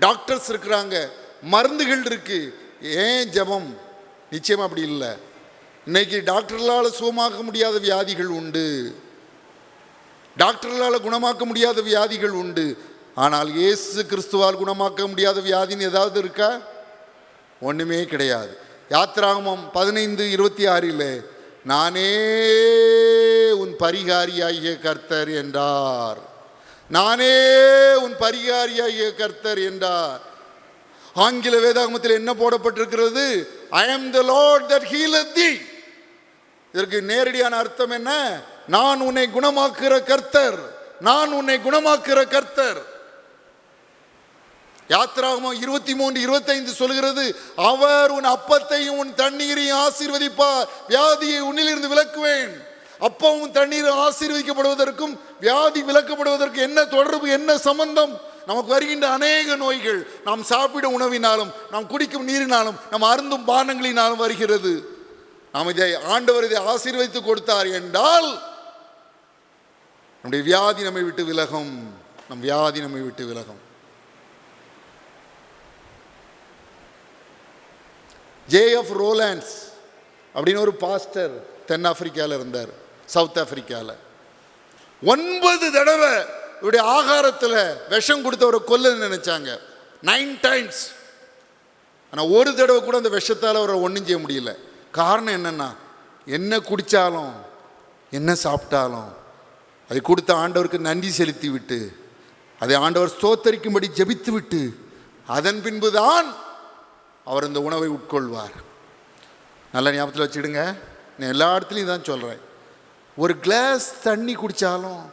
S2: டாக்டர்ஸ் இருக்கிறாங்க, மருந்துகள் இருக்கு, ஏன் ஜெபம்? நிச்சயம் அப்படி இல்லை. இன்னைக்கு டாக்டர்களால் சுகமாக்க முடியாத வியாதிகள் உண்டு, டாக்டர்களால் குணமாக்க முடியாத வியாதிகள் உண்டு. ஆனால் இயேசு கிறிஸ்துவால் குணமாக்க முடியாத வியாதின்னு ஏதாவது இருக்கா? ஒன்றுமே கிடையாது. யாத்திராகமம் 15:26 நானே உன் பரிகாரியாகிய கர்த்தர் என்றார். நானே உன் பரிகாரியாகிய கர்த்தர் என்றார். ஆங்கில வேதாகமத்தில் என்ன போடப்பட்டிருக்கிறது? I am the Lord that healeth thee. இதற்கு நேரடியான அர்த்தம் என்ன? நான் உன்னை குணமாக்குற கர்த்தர், நான் உன்னை குணமாக்குற கர்த்தர். யாத்திராகமம் 23:25 சொல்கிறது, அவர் உன் அப்பத்தையும் உன் தண்ணீரையும் ஆசீர்வதிப்பார், வியாதியை உன்னிலிருந்து விலக்குவேன். அப்பவும் தண்ணீர் ஆசீர்வதிக்கப்படுவதற்கும் வியாதி விலக்கப்படுவதற்கு என்ன தொடர்பு, என்ன சம்பந்தம்? நமக்கு வருகின்ற அநேக நோய்கள் நாம் சாப்பிடும் உணவினாலும், நாம் குடிக்கும் நீரினாலும், நாம் அருந்தும் பானங்களினாலும் வருகிறது. நாம் இதை ஆண்டவர் இதை ஆசீர்வதித்து கொடுத்தார் என்றால் நம்முடைய வியாதி நம்மை விட்டு விலகும், நம் வியாதி நம்மை விட்டு விலகும். J.F. ரோலாண்ட்ஸ் அப்படின்னு ஒரு பாஸ்டர் தென்னாப்பிரிக்காவில் இருந்தார், சவுத் ஆப்பிரிக்காவில். 9 தடவை இவருடைய ஆகாரத்தில் விஷம் கொடுத்தவரை கொல்ல நினைச்சாங்க, 9 times. ஆனால் ஒரு தடவை கூட அந்த விஷத்தால் அவரை ஒன்றும் செய்ய முடியல. காரணம் என்னன்னா, என்ன குடித்தாலும் என்ன சாப்பிட்டாலும் அதை கொடுத்த ஆண்டவருக்கு நன்றி செலுத்தி விட்டு, அதை ஆண்டவர் ஸ்தோத்தரிக்கும்படி ஜெபித்து விட்டு, அதன் பின்புதான் அவர் இந்த உணவை உட்கொள்வார். நல்லா ஞாபகத்தில் வச்சுடுங்க. நான் எல்லா இடத்துலையும் தான் சொல்கிறேன். ஒரு கிளாஸ் தண்ணி குடித்தாலும்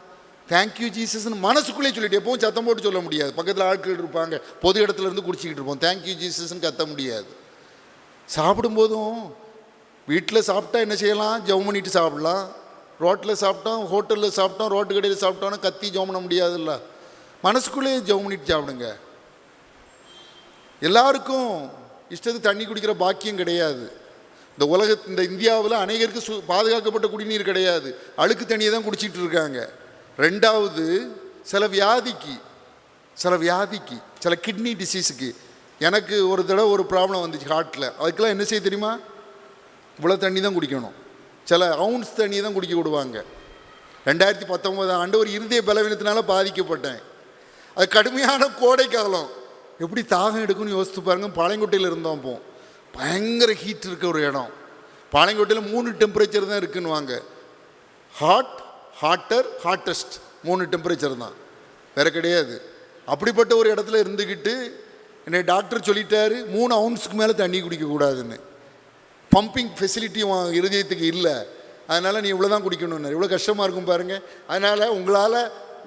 S2: தேங்க்யூ ஜீசஸ்ன்னு மனசுக்குள்ளே சொல்லிட்டு, எப்பவும் சத்தம் போட்டு சொல்ல முடியாது. பக்கத்தில் ஆட்கள் இருப்பாங்க, பொது இடத்துல இருந்து குடிச்சிக்கிட்டு இருப்போம். தேங்க்யூ ஜீசஸ்ன்னு கத்த முடியாது. சாப்பிடும்போதும் வீட்டில் சாப்பிட்டா என்ன செய்யலாம்? ஜெபம் பண்ணிட்டு சாப்பிடலாம். ரோட்டில் சாப்பிட்டோம், ஹோட்டலில் சாப்பிட்டோம், ரோட்டு கடையில் சாப்பிட்டோன்னா கத்தி ஜெபம் பண்ண முடியாதுல்ல. மனசுக்குள்ளேயே ஜெபம் பண்ணிட்டு சாப்பிடுங்க. எல்லாருக்கும் இஷ்டத்துக்கு தண்ணி குடிக்கிற பாக்கியம் கிடையாது. இந்த இந்தியாவில் அநேகருக்கு பாதுகாக்கப்பட்ட குடிநீர் கிடையாது. அழுக்கு தண்ணியை தான் குடிச்சிட்டு இருக்காங்க. ரெண்டாவது, சில வியாதிக்கு சில கிட்னி டிசீஸுக்கு, எனக்கு ஒரு தடவை ஒரு ப்ராப்ளம் வந்துச்சு ஹார்ட்டில். அதுக்கெல்லாம் என்ன செய்ய தெரியுமா? இவ்வளோ தண்ணி தான் குடிக்கணும். சில அவுன்ஸ் தண்ணியை தான் குடிக்க விடுவாங்க. 2019 ஒரு இருதய பலவீனத்தினால பாதிக்கப்பட்டேன். அது கடுமையான கோடை காலம். எப்படி தாகம் எடுக்குன்னு யோசித்து பாருங்க. பாளையங்கோட்டையில் இருந்தோம். அப்போ பயங்கர ஹீட் இருக்க ஒரு இடம். பாளையங்கோட்டையில் 3 டெம்பரேச்சர் தான் இருக்குன்னுவாங்க. ஹாட்டர், ஹாட்டஸ்ட் 3 டெம்பரேச்சர் தான், வேற கிடையாது. அப்படிப்பட்ட ஒரு இடத்துல இருந்துக்கிட்டு என்னை டாக்டர் சொல்லிட்டாரு, 3 அவுன்ஸுக்கு மேலே தண்ணி குடிக்கக்கூடாதுன்னு. பம்பிங் ஃபெசிலிட்டியும் இருதயத்துக்கு இல்லை, அதனால் நீ இவ்வளோ தான் குடிக்கணும்னு. இவ்வளோ கஷ்டமாக இருக்கும் பாருங்கள். அதனால் உங்களால்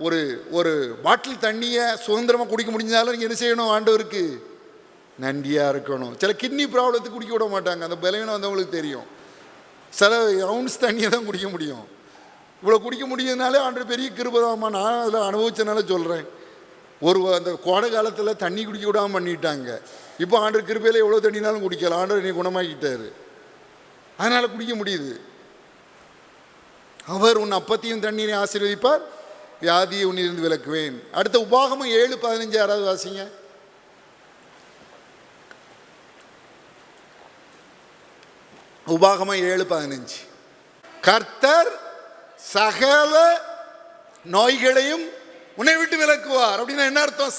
S2: ஒரு பாட்டில் தண்ணியை சுதந்திரமாக குடிக்க முடிஞ்சாலும் நீங்கள் என்ன செய்யணும்? ஆண்டவருக்கு நன்றியாக இருக்கணும். சில கிட்னி ப்ராப்ளத்துக்கு குடிக்க விட மாட்டாங்க. அந்த பலவீனம் வந்தவங்களுக்கு தெரியும். சில அவுன்ஸ் தண்ணியை தான் குடிக்க முடியும். இவ்வளோ குடிக்க முடியுதுனாலே ஆண்டவர் பெரிய கிருபைதாம்மா. நான் அதில் அனுபவிச்சனால சொல்கிறேன். அந்த கோடை காலத்தில் தண்ணி குடிக்க விடாமல் பண்ணிட்டாங்க. இப்போ ஆண்டவர் கிருபையில் எவ்வளோ தண்ணினாலும் குடிக்கலாம். ஆண்டவர் என்னை குணமாக்கிட்டார், அதனால் குடிக்க முடியுது. அவர் உன் அப்பத்தையும் தண்ணீரை ஆசீர்வதிப்பார், வியாதியை உன்னிலிருந்து விலக்குவேன். அடுத்த உபாகமம் 7:15 யாராவது வாசிங்க. உபாகமம் 7:15. கர்த்தர் சகல நோய்களையும் உன்னை விட்டு விலக்குவார். அப்படின்னா என்ன அர்த்தம்?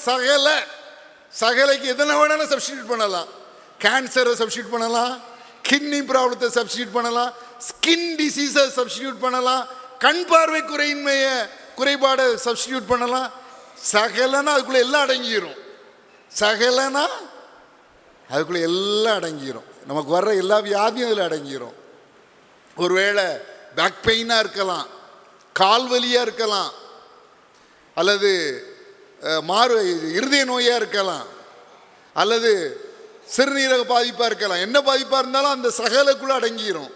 S2: சகலைக்கு எதனை வேணாலும் சப்ஸ்டியூட் பண்ணலாம். கேன்சரை சப்ஸ்டியூட் பண்ணலாம், கிட்னி ப்ராப்ளத்தை சப்ஸ்டியூட் பண்ணலாம், ஸ்கின் டிசீஸை சப்ஸ்டியூட் பண்ணலாம், கண் பார்வை குறைபாடை சப்ஸ்டியூட் பண்ணலாம். சகலனா அதுக்குள்ளே எல்லாம் அடங்கிடும். சகலனா அதுக்குள்ளே எல்லாம் அடங்கிடும். நமக்கு வர்ற எல்லா வியாதியும் அதில் அடங்கிடும். ஒருவேளை பேக் பெயினாக இருக்கலாம், கால் வலியாக இருக்கலாம், அல்லது இருதய நோயாக இருக்கலாம், அல்லது சிறுநீரக பாதிப்பாக இருக்கலாம். என்ன பாதிப்பாக இருந்தாலும் அந்த சகலக்குள்ளே அடங்கிடும்.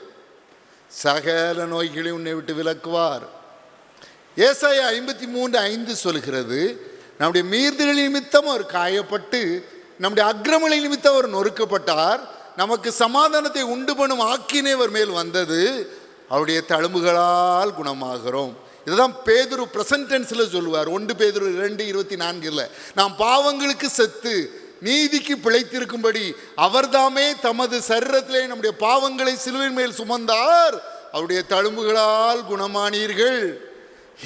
S2: சகல நோய்களை உன்னை விட்டு விலக்குவார். ஏசாயா 53:5 சொல்கிறது, நம்முடைய மீறுதலின் நிமித்தம் அவர் காயப்பட்டு நம்முடைய அக்கிரமங்களை நிமித்தம் அவர் நொறுக்கப்பட்டார், நமக்கு சமாதானத்தை உண்டு பண்ணும் ஆக்கினை அவர் மேல் வந்தது, அவருடைய தழும்புகளால் குணமாகிறோம். இதுதான் பேதுரு பிரசன்ட் டென்ஸில் சொல்லுவார். 1 பேதுரு 2:24 நாம் பாவங்களுக்கு செத்து நீதிக்கு பிழைத்திருக்கும்படி அவர்தாமே தமது சரீரத்திலே நம்முடைய பாவங்களை சிலுவையின் மேல் சுமந்தார், அவருடைய தழும்புகளால் குணமானீர்கள்.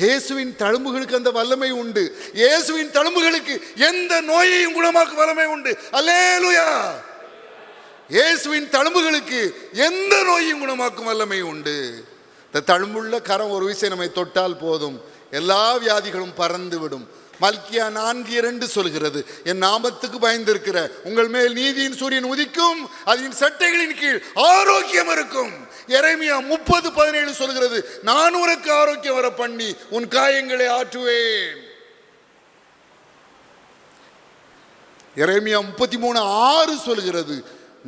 S2: இயேசுவின் தழும்புகளுக்கு அந்த வல்லமை உண்டு. இயேசுவின் தழும்புகளுக்கு எந்த நோயையும் குணமாக்கும் வல்லமை உண்டு. அல்லேலூயா. இயேசுவின் தழும்புகளுக்கு எந்த நோயையும் குணமாக்கும் வல்லமை உண்டு. இந்த தழும்புள்ள கரம் ஒரு விஷயம் நம்மை தொட்டால் போதும், எல்லா வியாதிகளும் பறந்து விடும். மல்கியா 4:2 சொல்கிறது, என் நாமத்துக்கு பயந்திருக்கிற உங்கள் மேல் நீதியின் சூரியன் உதிக்கும், அதன் சட்டைகளின் கீழ் ஆரோக்கியம் இருக்கும். எரேமியா 30:17 சொல்கிறது, நான் உனக்கு ஆரோக்கியம் வர பண்ணி உன் காயங்களை ஆற்றுவேன். எரேமியா 33:6 சொல்கிறது,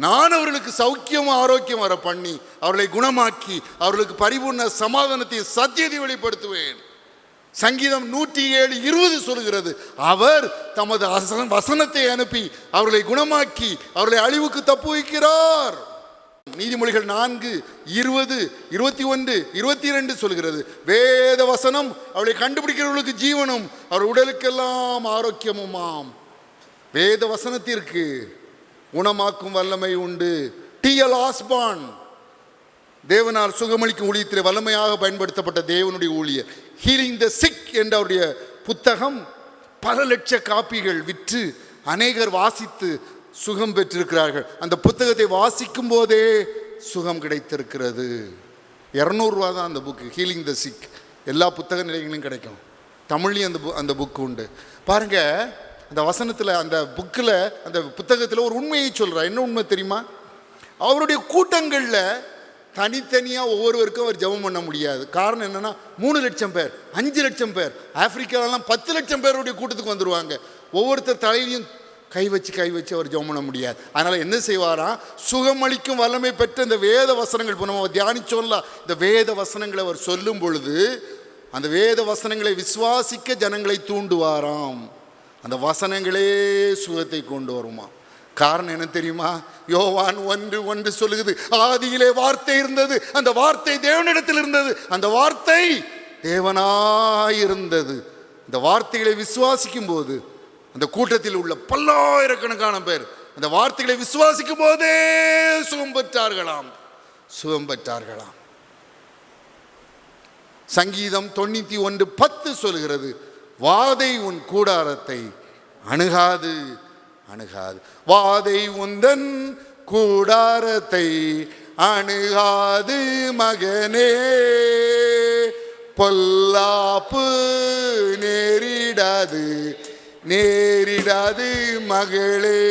S2: நான் அவர்களுக்கு சௌக்கியம் ஆரோக்கியம் வர பண்ணி அவர்களை குணமாக்கி அவர்களுக்கு பரிபூர்ண சமாதானத்தை சத்தியத்தை வெளிப்படுத்துவேன். சங்கீதம் 107:20 சொல்கிறது, அவர் தமது வசனத்தை அனுப்பி அவர்களை குணமாக்கி அவர்களை அழிவுக்கு தப்புவிக்கிறார். நீதிமொழிகள் 4:20, 21, 22 சொல்கிறது, வேத வசனம் அவளை கண்டுபிடிக்கிறவர்களுக்கு ஜீவனும் அவர் உடலுக்கெல்லாம் ஆரோக்கியமுமாம். வேத வசனத்திற்கு குணமாக்கும் வல்லமை உண்டு. T.L. ஆஸ்பான் தேவனால் சுகமளிக்கும் ஊழியத்திலே வல்லமையாக பயன்படுத்தப்பட்ட தேவனுடைய ஊழியர். ஹீலிங் த சிக் என்ற அவருடைய புத்தகம் பல லட்ச காப்பிகள் விற்று அநேகர் வாசித்து சுகம் பெற்றிருக்கிறார்கள். அந்த புத்தகத்தை வாசிக்கும் போதே சுகம் கிடைத்திருக்கிறது. 200 ரூபா தான் அந்த புக்கு, ஹீலிங் த சிக். எல்லா புத்தக நிலையங்களும் கிடைக்கும். தமிழ்லையும் அந்த புக்கு உண்டு. பாருங்க, அந்த வசனத்தில், அந்த புக்கில், அந்த புத்தகத்தில் ஒரு உண்மையை சொல்கிறா. என்ன உண்மை தெரியுமா? அவருடைய கூட்டங்களில் தனித்தனியாக ஒவ்வொருவருக்கும் அவர் ஜெபம் பண்ண முடியாது. காரணம் என்னென்னா 3 லட்சம் பேர், 5 லட்சம் பேர், ஆப்பிரிக்காலெல்லாம் 10 லட்சம் பேருடைய கூட்டத்துக்கு வந்துடுவாங்க. ஒவ்வொருத்தர் தலையிலையும் கை வச்சு அவர் ஜெபம் பண்ண முடியாது. அதனால் என்ன செய்வாராம், சுகமளிக்கும் வல்லமை பெற்ற இந்த வேத வசனங்கள், இப்போ நம்ம தியானிச்சோம்ல, இந்த வேத வசனங்களை அவர் சொல்லும் பொழுது அந்த வேத வசனங்களை விசுவாசிக்க ஜனங்களை தூண்டுவாராம். அந்த வசனங்களே சுகத்தை கொண்டு வருமா. காரணம் என்ன தெரியுமா? யோவான் 1:1 சொல்லுகிறது, ஆதியிலே வார்த்தை இருந்தது, அந்த வார்த்தை தேவனிடத்தில் இருந்தது, அந்த வார்த்தை தேவனாயிருந்தது. இந்த வார்த்தைகளை விசுவாசிக்கும் போது அந்த கூட்டத்தில் உள்ள பல்லாயிரக்கணக்கான பேர் அந்த வார்த்தைகளை விசுவாசிக்கும் போதே சுகம் பெற்றார்களாம். சங்கீதம் 91:10 சொல்கிறது, வாதை உன் கூடாரத்தை அணுகாது. வாதை உந்தன் கூடாரத்தை அணுகாது மகனே, பொல்லாப்பு நேரிடாது மகளே.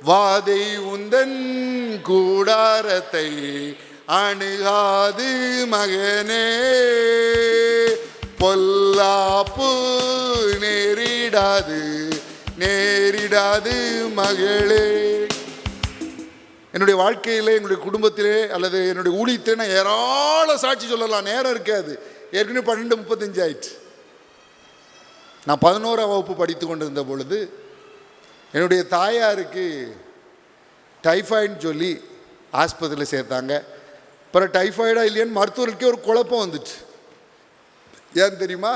S2: வாதை உந்தன் கூடாரத்தை அணுகாது மகனே, பொல்லாப்பு நேரிடாது மகளே. என்னுடைய வாழ்க்கையிலே, என்னுடைய குடும்பத்திலே அல்லது என்னுடைய ஊழியத்திலே நான் ஏராள சாட்சி சொல்லலாம், நேரம் இருக்காது. ஏற்கனவே 12:35 ஆயிடுச்சு. நான் 11ஆம் வகுப்பு படித்து கொண்டிருந்த பொழுது என்னுடைய தாயாருக்கு டைஃபாய்டுன்னு சொல்லி ஆஸ்பத்திரியில் சேர்த்தாங்க. அப்புறம் டைஃபாய்டா இல்லையான்னு மருத்துவருக்கே ஒரு குழப்பம் வந்துச்சு. ஏன் தெரியுமா?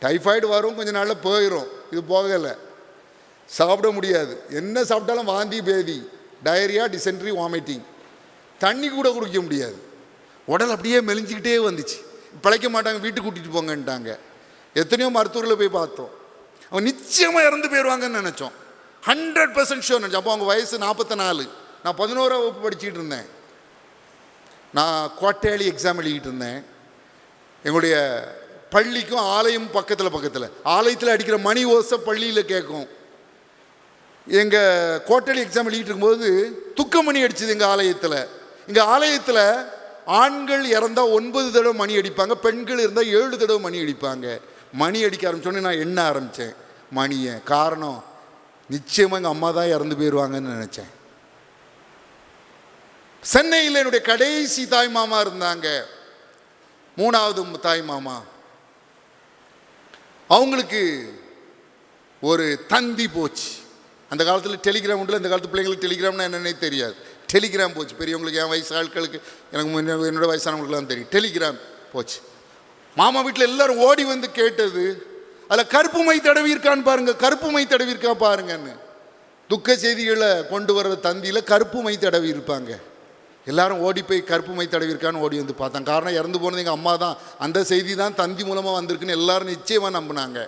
S2: டைஃபாய்டு வரும், கொஞ்சம் நாளில் போயிடும். இது போகலை, சாப்பிட முடியாது, என்ன சாப்பிட்டாலும் வாந்தி பேதி, டயரியா, டிசென்ட்ரி, வாமிட்டிங், தண்ணி கூட குடிக்க முடியாது. உடல் அப்படியே மெலிஞ்சிக்கிட்டே வந்துச்சு. பிழைக்க மாட்டாங்க, வீட்டுக்கு கூட்டிகிட்டு போங்கன்ட்டாங்க. எத்தனையோ மருத்துவர்களை போய் பார்த்தோம். அவங்க நிச்சயமாக இறந்து போயிடுவாங்கன்னு நினச்சோம். 100% ஷோர் நினச்சோம். அப்போ அவங்க வயசு 44. நான் 11ஆம் வகுப்பு படிச்சுக்கிட்டு இருந்தேன். நான் குவார்ட்டர்லி எக்ஸாம் எழுதிக்கிட்டு இருந்தேன். எங்களுடைய பள்ளிக்கும் ஆலயம் பக்கத்தில் ஆலயத்தில் அடிக்கிற மணி ஓசை பள்ளியில் கேட்கும். எங்கள் குவார்ட்டர்லி எக்ஸாம் எழுதிட்டு இருக்கும்போது துக்கமணி அடிச்சுது எங்கள் ஆலயத்தில் ஆண்கள் இறந்தால் 9 தடவை மணி அடிப்பாங்க, பெண்கள் இருந்தால் 7 தடவை மணி அடிப்பாங்க. மணி அடிக்க ஆரம்பிச்சோடனே நான் எண்ண ஆரம்பித்தேன் மணியை. காரணம், நிச்சயமாக எங்கள் அம்மா தான் இறந்து போயிடுவாங்கன்னு நினச்சேன். சென்னையில் என்னுடைய கடைசி தாய் மாமா இருந்தாங்க, 3வது தாய் மாமா. அவங்களுக்கு ஒரு தந்தி போச்சு. அந்த காலத்தில் டெலிகிராம் உண்டு. இந்த காலத்து பிள்ளைங்களுக்கு டெலிகிராம்னா என்னன்னே தெரியாது. டெலிகிராம் போச்சு. பெரியவங்களுக்கு, என் வயசு ஆட்களுக்கு, எனக்கு என்னோட வயசானவங்களுக்குலாம் தெரியும். டெலிகிராம் போச்சு. மாமா வீட்டில் எல்லாரும் ஓடி வந்து கேட்டது, அதில் கருப்பு மை தடவி இருக்கான்னு பாருங்க, கருப்பு மை தடவி இருக்கா பாருங்கன்னு. துக்க செய்திகளை கொண்டு வர்ற தந்தியில் கருப்பு மை தடவி இருப்பாங்க. எல்லாரும் ஓடி போய் கருப்பு மை தடவி இருக்கான்னு ஓடி வந்து பார்த்தாங்க. காரணம், இறந்து போனது எங்கள் அம்மா தான், அந்த செய்தி தான் தந்தி மூலமாக வந்திருக்குன்னு எல்லாரும் நிச்சயமாக நம்பினாங்க.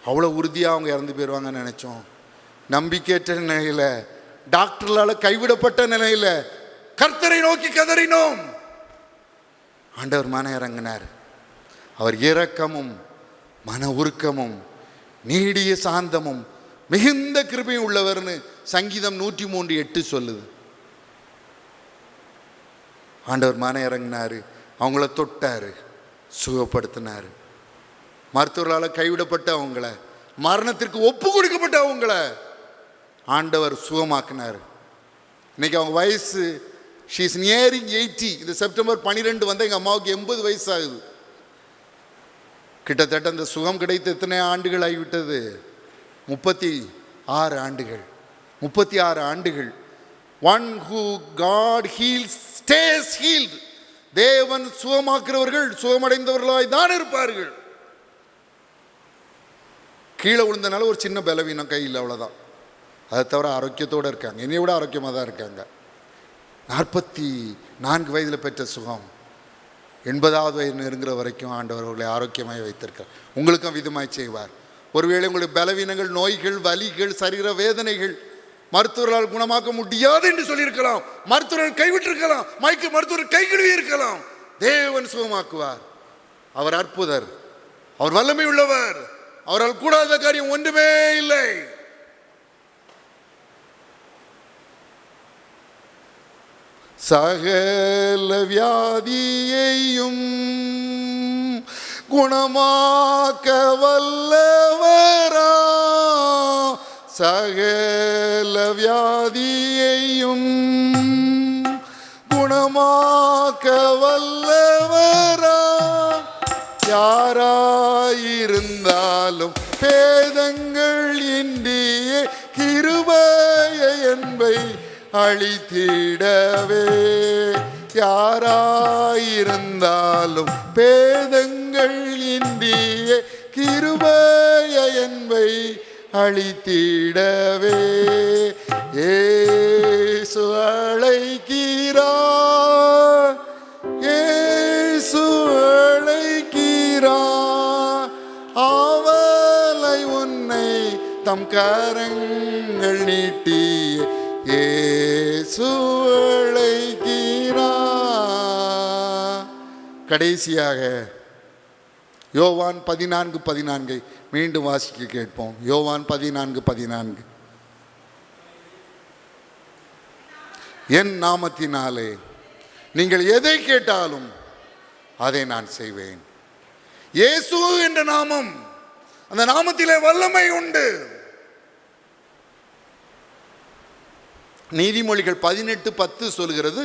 S2: அவ்வளோ உறுதியாக அவங்க இறந்து போயிடுவாங்கன்னு நினச்சோம். நம்பிக்கையற்ற நிலையில், டாக்டர்களால் கைவிடப்பட்ட நிலையில் கர்த்தரை நோக்கி கதறினோம். ஆண்டவர் மன இறங்கினார். அவர் இரக்கமும் மன உருக்கமும் நீடிய சாந்தமும் மிகுந்த கிருபையும் உள்ளவர்னு சங்கீதம் 103:8 சொல்லுது. ஆண்டவர் மன இறங்கினார், அவங்கள தொட்டார், சுகப்படுத்தினார். மருத்துவர்களால் கைவிடப்பட்ட அவங்கள, மரணத்திற்கு ஒப்பு கொடுக்கப்பட்ட அவங்கள ஆண்டவர் சுகமாக்கினார். இன்னைக்கு அவங்க வயசு, ஷீ இஸ் நியரிங் 80. இந்த செப்டம்பர் 12 வந்து எங்கள் அம்மாவுக்கு 80 வயசு ஆகுது. கிட்டத்தட்ட அந்த சுகம் கிடைத்து எத்தனை ஆண்டுகள் ஆகிவிட்டது? 36 ஆண்டுகள். 36 ஆண்டுகள். One who God heals stays healed. தேவன் சுகமாக்குறவர்கள் சுகமடைந்தவர்களாய் தான் இருப்பார்கள். கீழே விழுந்தனால ஒரு சின்ன பலவீனம் கையில், அவ்வளோதான். அதை தவிர ஆரோக்கியத்தோடு இருக்காங்க. என்னை விட ஆரோக்கியமாக தான் இருக்காங்க. 44 வயதில் பெற்ற சுகம் 80வது வயது நெருங்குற வரைக்கும் ஆண்டவர் அவர்களை ஆரோக்கியமாக வைத்திருக்கார். உங்களுக்கும் விதமாய் செய்வார். ஒருவேளை உங்களுக்கு பலவீனங்கள், நோய்கள், வலிகள், சரீர வேதனைகள் மருத்துவர்களால் குணமாக்க முடியாது என்று சொல்லியிருக்கலாம். மருத்துவர்கள் கைவிட்டிருக்கலாம், மருத்துவர் கை கழுவி இருக்கலாம். தேவன் சுகமாக்குவார். அவர் அற்புதர், அவர் வல்லமை உள்ளவர், அவரால் கூடாத காரியம் ஒன்றுமே இல்லை. சகல வியாதியையும் குணமாக்க வல்லவரா, சகல வியாதியையும் குணமாக்க வல்லவரா, யாராயிருந்தாலும் பேதங்கள் இன்றியே கிருபையை என்பை அளித்திடவே, யாராயிருந்தாலும் பேதங்கள் இன்றியே கிருபையை என்பை அளித்திடவே, இயேசு அழைக்கிறார், இயேசு அழைக்கிறார், ஆவலை உன்னை தம் கரங்கள் நீட்டி இயேசு அழைக்கிறார். கடைசியாக யோவான் 14:14 மீண்டும் வாசிக்க கேட்போம். யோவான் 14:14. என் நாமத்தினாலே நீங்கள் எதை கேட்டாலும் அதை நான் செய்வேன். இயேசு என்ற நாமம், அந்த நாமத்திலே வல்லமை உண்டு. நீதிமொழிகள் 18:10 சொல்கிறது,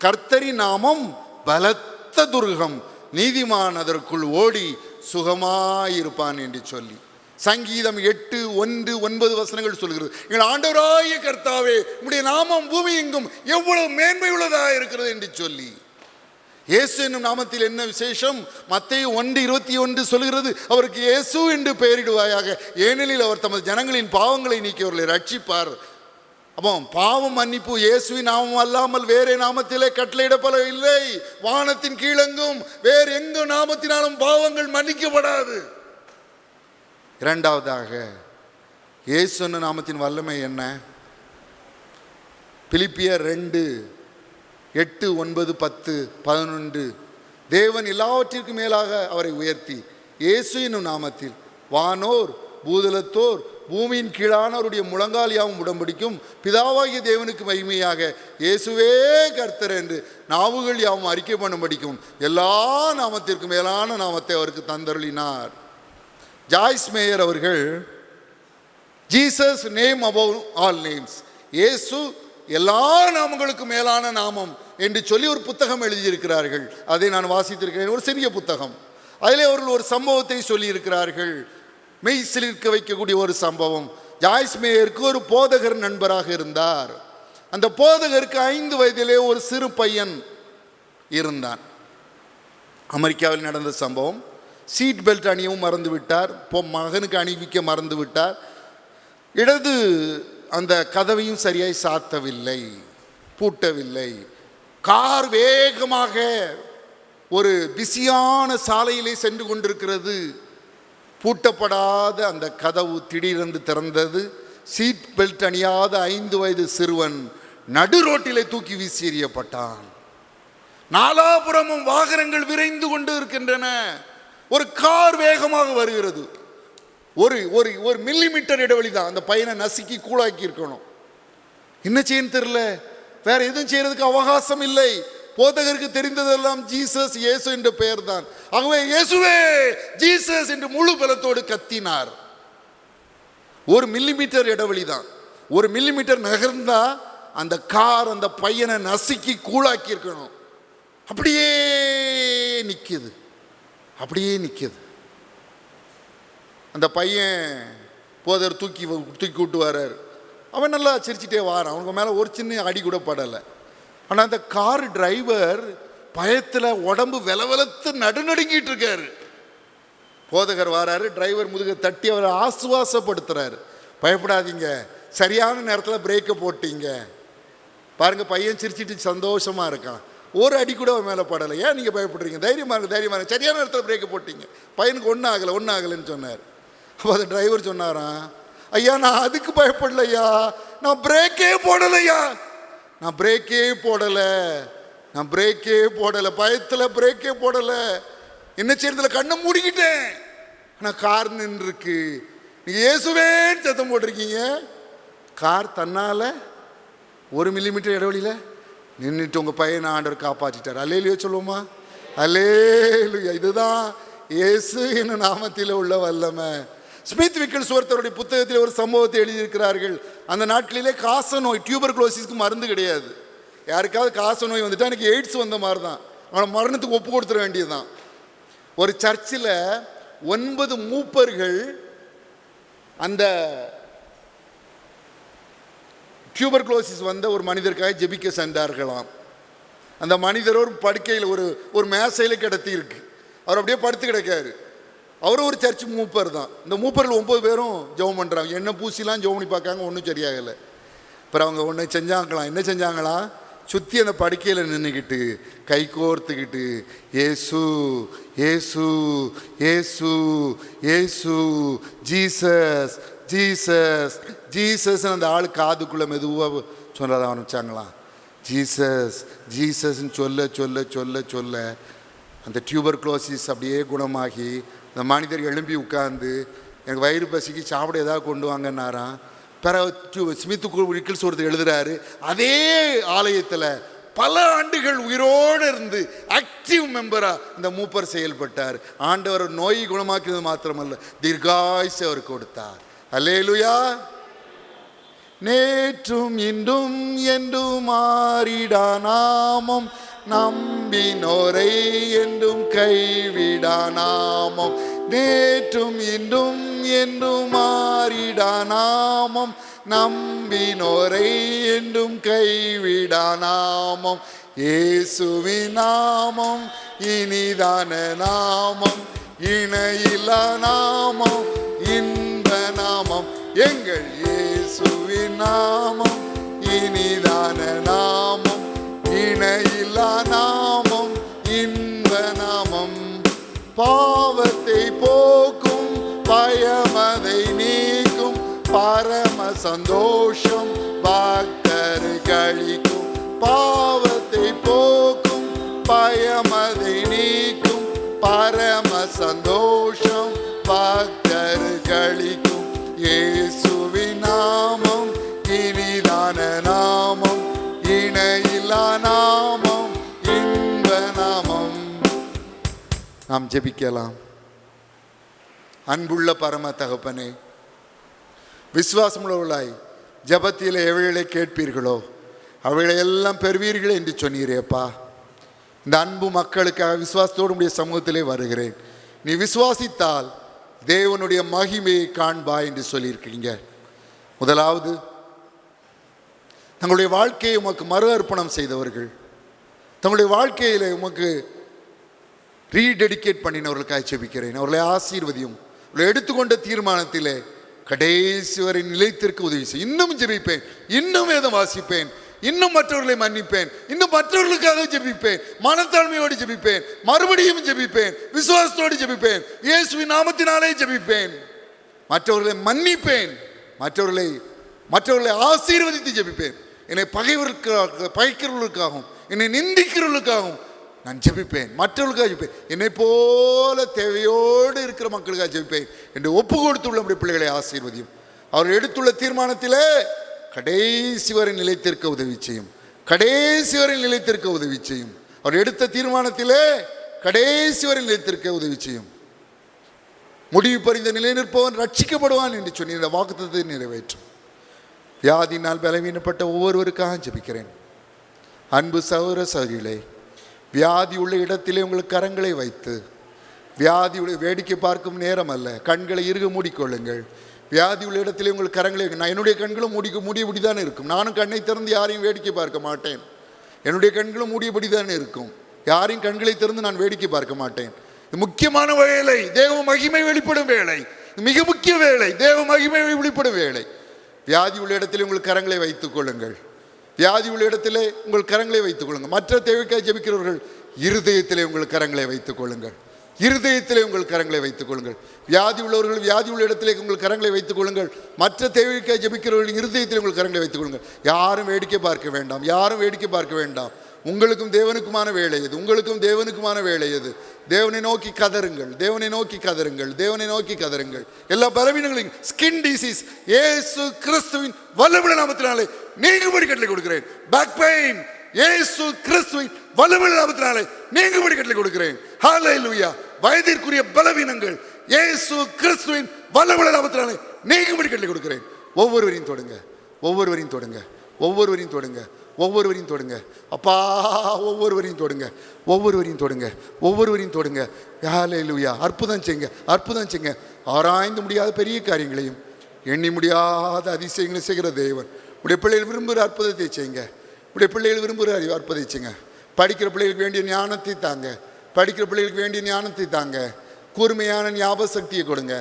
S2: கர்த்தரின் நாமம் பலத்த துர்கம், நீதிமான் அதற்குள் ஓடி சுகமாயிருப்பான் என்று சொல்லி. சங்கீதம் 8:1-9 சொல்கிறது, எங்கள் ஆண்டவராகிய கர்த்தாவே உம்முடைய நாமம் பூமி எங்கும் எவ்வளவு மேன்மை உள்ளதாக இருக்கிறது என்று சொல்லி. இயேசு என்னும் நாமத்தில் என்ன விசேஷம்? மத்தேயு 1:21 சொல்கிறது, அவருக்கு இயேசு என்று பெயரிடுவாயாக, ஏனெனில் அவர் தமது ஜனங்களின் பாவங்களை நீக்கி அவர்களை ரட்சிப்பார். அப்போ பாவம் மன்னிப்பு இயேசுவின் நாமம் அல்லாமல் வேறே நாமத்திலே கட்டளையிடப்பட இல்லை. வானத்தின் கீழெங்கும் வேறு எங்கு நாமத்தினாலும் பாவங்கள் மன்னிக்கப்படாது. இரண்டாவதாக இயேசு என்ற நாமத்தின் வல்லமை என்ன? பிலிப்பியர் 2:8-9-10-11 தேவன் எல்லாவற்றிற்கும் மேலாக அவரை உயர்த்தி இயேசு என்னும் நாமத்தில் வானோர் பூதலத்தோர் பூமியின் கீழானவருடைய முழங்கால் யாவும் உடம்படிக்கும் பிதாவாகிய தேவனுக்கு மகிமையாக இயேசுவே கர்த்தர் என்று நாவுகள் யாவும் அறிக்கை பண்ணும்படிக்கும் எல்லா நாமத்திற்கும் மேலான நாமத்தை அவருக்கு தந்தருளினார். ஜாய்ஸ் மேயர் அவர்கள் Jesus name above all names, இயேசு எல்லா நாமங்களுக்கும் மேலான நாமம் என்று சொல்லி ஒரு புத்தகம் எழுதியிருக்கிறார்கள். அதை நான் வாசித்திருக்கிறேன், ஒரு சிறிய புத்தகம். அதிலே அவர்கள் ஒரு சம்பவத்தை சொல்லியிருக்கிறார்கள், மெய் சிலிர்க்க வைக்கக்கூடிய ஒரு சம்பவம். ஜாய்ஸ் மேயருக்கு ஒரு போதகர் நண்பராக இருந்தார். அந்த போதகருக்கு 5 வயதிலே ஒரு சிறு பையன் இருந்தான். அமெரிக்காவில் நடந்த சம்பவம். சீட் பெல்ட் அணியவும் மறந்து விட்டார், மகனுக்கு அணிவிக்க மறந்து விட்டார். இடது அந்த கதவையும் சரியாய் சாத்தவில்லை, பூட்டவில்லை. கார் வேகமாக ஒரு பிஸியான சாலையிலே சென்று கொண்டிருக்கிறது. பூட்டப்படாத அந்த கதவு திடீரென்று திறந்தது. சீட் பெல்ட் அணியாத 5 வயது சிறுவன் நடு ரோட்டிலே தூக்கி வீசி எறியப்பட்டான். நாலாபுரமும் வாகனங்கள் விரைந்து கொண்டு இருக்கின்றன. ஒரு கார் வேகமாக வருகிறது. ஒரு ஒரு ஒரு மில்லிமீட்டர் இடைவெளி தான் அந்த பையனை நசுக்கி கூழாக்கி இருக்கணும். என்ன செய்யன்னு தெரியல, வேற எதுவும் செய்யறதுக்கு அவகாசம் இல்லை. போதகருக்கு தெரிந்ததெல்லாம் ஜீசஸ் இயேசு என்ற பெயர் தான். ஆகவே இயேசுவே ஜீசஸ் என்று முழு பலத்தோடு கத்தினார். 1 மில்லிமீட்டர் இடைவெளி தான். 1 மில்லிமீட்டர் நகர்ந்தா அந்த கார் அந்த பையனை நசுக்கி கூழாக்கி இருக்கணும். அப்படியே நிற்கிது, அப்படியே நிற்கிது. அந்த பையன் போதர் தூக்கி விட்டு வர்றார். அவன் நல்லா சிரிச்சிட்டே வாரான். அவனுக்கு மேலே ஒரு சின்ன அடி கூட படலை. ஆனால் அந்த கார் டிரைவர் பயத்தில் உடம்பு வெலவெலத்து நடுநடுங்கிட்டு இருக்காரு. போதகர் வராரு, டிரைவர் முதுக தட்டி அவரை ஆசுவாசப்படுத்துறாரு. பயப்படாதீங்க, சரியான நேரத்தில் பிரேக்கை போட்டீங்க. பாருங்க, பையன் சிரிச்சிட்டு சந்தோஷமா இருக்கான். ஒரு அடி கூட அவன் மேலே படலை. ஏன் நீங்கள் பயப்படுறீங்க? தைரியமாக இருங்க, தைரியமாக இருங்க, சரியான நேரத்தில் பிரேக்கை போட்டீங்க. பையனுக்கு ஒன்றும் ஆகலைன்னு சொன்னார். அப்போ அந்த டிரைவர் சொன்னாராம், ஐயா நான் அதுக்கு பயப்படலையா, நான் பிரேக்கே போடலையா, நான் பிரேக்கே போடலை, பயத்தில் பிரேக்கே போடலை. என்ன செய்யறதுல கண்ணை மூடிக்கிட்டேன். ஆனால் கார் நின்றுருக்கு. நீங்கள் இயேசுவேன்னு சத்தம் போட்டிருக்கீங்க. கார் தன்னால் 1 மில்லிமீட்டர் இடைவெளியில் நின்றுட்டு உங்கள் பையனை ஆண்டவர் காப்பாற்றிட்டார். அல்லேலூயா சொல்லுவோமா? அல்லேலூயா. இதுதான் இயேசு என்னும் நாமத்தில் உள்ள வல்லமை. ஸ்மித் விக்கிள்ஸ்வொர்த்தருடைய புத்தகத்தில் ஒரு சம்பவத்தை எழுதியிருக்கிறார்கள். அந்த நாட்களிலே காச நோய், டியூபர்குலோசிஸ்க்கு மருந்து கிடையாது. யாருக்காவது காச நோய் வந்துட்டா எனக்கு எய்ட்ஸ் வந்த மாதிரி தான், அவனை மரணத்துக்கு ஒப்பு கொடுத்துட வேண்டியதுதான். ஒரு சர்ச்சில் 9 மூப்பர்கள் அந்த டியூபர்குலோசிஸ் வந்த ஒரு மனிதருக்காக ஜெபிக்க சென்றார்களாம். அந்த மனிதர் ஒரு படுக்கையில் ஒரு மேசையில் கிடத்தி இருக்கு. அவர் அப்படியே படுத்து கிடக்காரு. அவரும் ஒரு சர்ச் மூப்பர் தான். இந்த மூப்பர்கள் 9 பேரும் ஜெபம் பண்ணுறாங்க. என்ன பூசிலாம் ஜெபம் பண்ணி பார்க்காங்க, ஒன்றும் சரியாகலை. அப்புறம் அவங்க ஒன்று செஞ்சாங்களாம். என்ன செஞ்சாங்களாம்? சுற்றி அந்த படுக்கையில் நின்றுக்கிட்டு கை கோர்த்துக்கிட்டு ஏசு ஏசு ஏசு ஏசு ஜீசஸ் ஜீசஸ் ஜீசஸ் அந்த ஆள் காதுக்குள்ளே மெதுவாக சொல்ல ஆரம்பிச்சாங்களாம். ஜீசஸ் ஜீசஸ்ன்னு சொல்ல சொல்ல சொல்ல சொல்ல அந்த டியூபர்குலோசிஸ் அப்படியே குணமாகி அந்த மனிதர் எழும்பி உட்கார்ந்து எனக்கு வயிறு பசிக்கு சாப்பிட ஏதாவது கொண்டு வாங்கன்னாராம். ஸ்மித் விக்கிள்ஸ்வொர்த் எழுதுறாரு, அதே ஆலயத்தில் பல ஆண்டுகள் உயிரோடு இருந்து ஆக்டிவ் மெம்பரா இந்த மூப்பர் செயல்பட்டார். ஆண்டவர் நோய் குணமாக்கியது மாத்திரமல்ல, தீர்காயுசை அவர் கொடுத்தார். அல்லேலூயா. நேற்றும் இன்றும் என்றும் மாறிடா நாமம், நம்பினோரை என்றும் கைவிடா நாமம். நேற்றும் இன்றும் என்றும் மாறிடா நாமம், நம்பினோரை என்றும் கைவிடா நாமம். இயேசுவின் நாமம் இனிதான நாமம், இணையில்லா நாமம், இன்ப நாமம். எங்கள் இயேசுவின் நாமம் இனிதான நாமம், இணையில்லா நாமம், இன்ப நாமம். பாவத்தை போக்கும், பயமதை நீக்கும், பரம சந்தோஷம் பக்தர்களுக்கும். பாவத்தை போக்கும், பயமதை நீக்கும், பரம சந்தோஷம் பக்தர்களுக்கும். இயேசுவின் நாமம் இனிதான நாமம், இணையில்லா நாமம், இன்ப நாமம். நாம் ஜெபிக்கலாம். அன்புள்ள பரம தகப்பனே, விசுவாசமுள்ளவர்களாய் ஜபத்தில் எவைகளை கேட்பீர்களோ அவைகளை எல்லாம் பெறுவீர்கள் என்று சொன்னீரேப்பா. இந்த அன்பு மக்களுக்காக விசுவாசத்தோடு உடைய சமூகத்திலே வருகிறேன். நீ விசுவாசித்தால் தேவனுடைய மகிமையை காண்பாய் என்று சொல்லியிருக்கீங்க. முதலாவது, தங்களுடைய வாழ்க்கையை உமக்கு மறு அர்ப்பணம் செய்தவர்கள், தங்களுடைய வாழ்க்கையில் உமக்கு ரீடெடிகேட் பண்ணினவர்களுக்காக ஜெபிக்கிறேன். அவர்களை ஆசீர்வதியும். அவர்களை எடுத்துக்கொண்ட தீர்மானத்திலே கடைசி வரை நிலைத்திற்கு உதவி செய்யும். இன்னும் ஜெபிப்பேன், இன்னும் வேதம் வாசிப்பேன், இன்னும் மற்றவர்களை மன்னிப்பேன், இன்னும் மற்றவர்களுக்காக ஜெபிப்பேன், மனத்தாழ்மையோடு ஜெபிப்பேன், மறுபடியும் ஜெபிப்பேன், விசுவாசத்தோடு ஜெபிப்பேன், இயேசுவின் நாமத்தினாலே ஜெபிப்பேன், மற்றவர்களை மன்னிப்பேன், மற்றவர்களை ஆசீர்வதித்து ஜெபிப்பேன். என்னை பகைக்கிறவர்களுக்காகவும் என்னை நிந்திக்கிறவர்களுக்காகவும் நான் ஜெபிப்பேன், மற்றவர்களுக்காக ஜெபிப்பேன், என்னை போல தேவையோடு இருக்கிற மக்களுக்காக ஜெபிப்பேன் என்று ஒப்பு கொடுத்துள்ள நம்முடைய பிள்ளைகளை ஆசீர்வதியும். அவர் எடுத்துள்ள தீர்மானத்திலே கடைசி வரை நிலைத்திருக்க உதவி செய்யும். கடைசி வரை நிலைத்திருக்க உதவி செய்யும். அவர் எடுத்த தீர்மானத்திலே கடைசி வரை நிலைத்திருக்க உதவி செய்யும். முடிவு பறிந்த நிலை நிற்பவன் ரட்சிக்கப்படுவான் என்று சொல்லி இந்த வாக்குத்தத்தை நிறைவேற்றும். வியாதினால் பலவீனப்பட்ட ஒவ்வொருவருக்காக ஜெபிக்கிறேன். அன்பு சகோதர சகோதரிகளே, வியாதி உள்ள இடத்திலே உங்களுக்கு கரங்களை வைத்து, வியாதி உள்ள வேடிக்கை பார்க்கும் நேரம் அல்ல, கண்களை இறுக மூடிக்கொள்ளுங்கள். வியாதி உள்ள இடத்திலே உங்களுக்கு கரங்களை, நான் என்னுடைய கண்களும் மூடியபடிதான் இருக்கும். நானும் கண்ணை திறந்து யாரையும் வேடிக்கை பார்க்க மாட்டேன். என்னுடைய கண்களும் மூடியபடிதான் இருக்கும். யாரையும் கண்களை திறந்து நான் வேடிக்கை பார்க்க மாட்டேன். இது முக்கியமான வேலை, தேவ மகிமை வெளிப்படும் வேலை, மிக முக்கிய வேலை, தேவ மகிமை வெளிப்படும் வேலை. வியாதி உள்ள இடத்திலே உங்கள் கரங்களை வைத்துக் கொள்ளுங்கள். வியாதி உள்ள இடத்திலே உங்கள் கரங்களை வைத்துக் கொள்ளுங்கள். மற்ற தேவைக்காக ஜெபிக்கிறவர்கள் இருதயத்திலே உங்கள் கரங்களை வைத்துக் கொள்ளுங்கள். இருதயத்திலே உங்கள் கரங்களை வைத்துக் கொள்ளுங்கள். வியாதி உள்ளவர்கள் வியாதி உள்ள இடத்திலே உங்கள் கரங்களை வைத்துக் கொள்ளுங்கள். மற்ற தேவைக்காக ஜெபிக்கிறவர்கள் இருதயத்திலே உங்கள் கரங்களை வைத்துக் கொள்ளுங்கள். யாரும் வேடிக்கை பார்க்க வேண்டாம், யாரும் வேடிக்கை பார்க்க வேண்டாம். உங்களுக்கும் தேவனுக்குமான வேலை எது? உங்களுக்கும் தேவனுக்குமான வேலை எது? தேவனை நோக்கி கதறுங்கள், தேவனை நோக்கி கதறுங்கள், தேவனை நோக்கி கதறுங்கள். எல்லா பலவீனங்களையும், ஸ்கின் டிசீஸ் இயேசு கிறிஸ்துவின் வல்லமையுள்ள நாமத்தினாலே நீங்கும்படி கட்டளை கொடுக்கிறேன். பேக் பெயின், இயேசு கிறிஸ்துவின் வல்லமையுள்ள நாமத்தினாலே நீங்கும்படி கட்டளை கொடுக்கிறேன். ஹல்லேலூயா. வயதிற்குரிய பலவீனங்கள் இயேசு கிறிஸ்துவின் வல்லமையுள்ள நாமத்தினாலே நீங்கும்படி கட்டளை கொடுக்கிறேன். ஒவ்வொருவரையும் தொடுங்க, ஒவ்வொருவரையும் தொடுங்க, ஒவ்வொருவரையும் தொடுங்க, ஒவ்வொருவரையும் தொடுங்க. அப்பா, ஒவ்வொருவரையும் தொடுங்க, ஒவ்வொருவரையும் தொடுங்க, ஒவ்வொருவரையும் தொடுங்க. ஹல்லேலூயா. அற்புதம் செய்யுங்க, அற்புதம் செய்யுங்க. ஆராய்ந்து முடியாத பெரிய காரியங்களையும் எண்ணி முடியாத அதிசயங்களை செய்கிற தேவன் உடைய பிள்ளைகள் விரும்புகிற அற்புதத்தை செய்யுங்க. உடைய பிள்ளைகள் விரும்புகிற அற்புதத்தை செய்யுங்க. படிக்கிற பிள்ளைகளுக்கு வேண்டிய ஞானத்தை தாங்க, படிக்கிற பிள்ளைகளுக்கு வேண்டிய ஞானத்தை தாங்க. கூர்மையான ஞாபக சக்தியை கொடுங்க,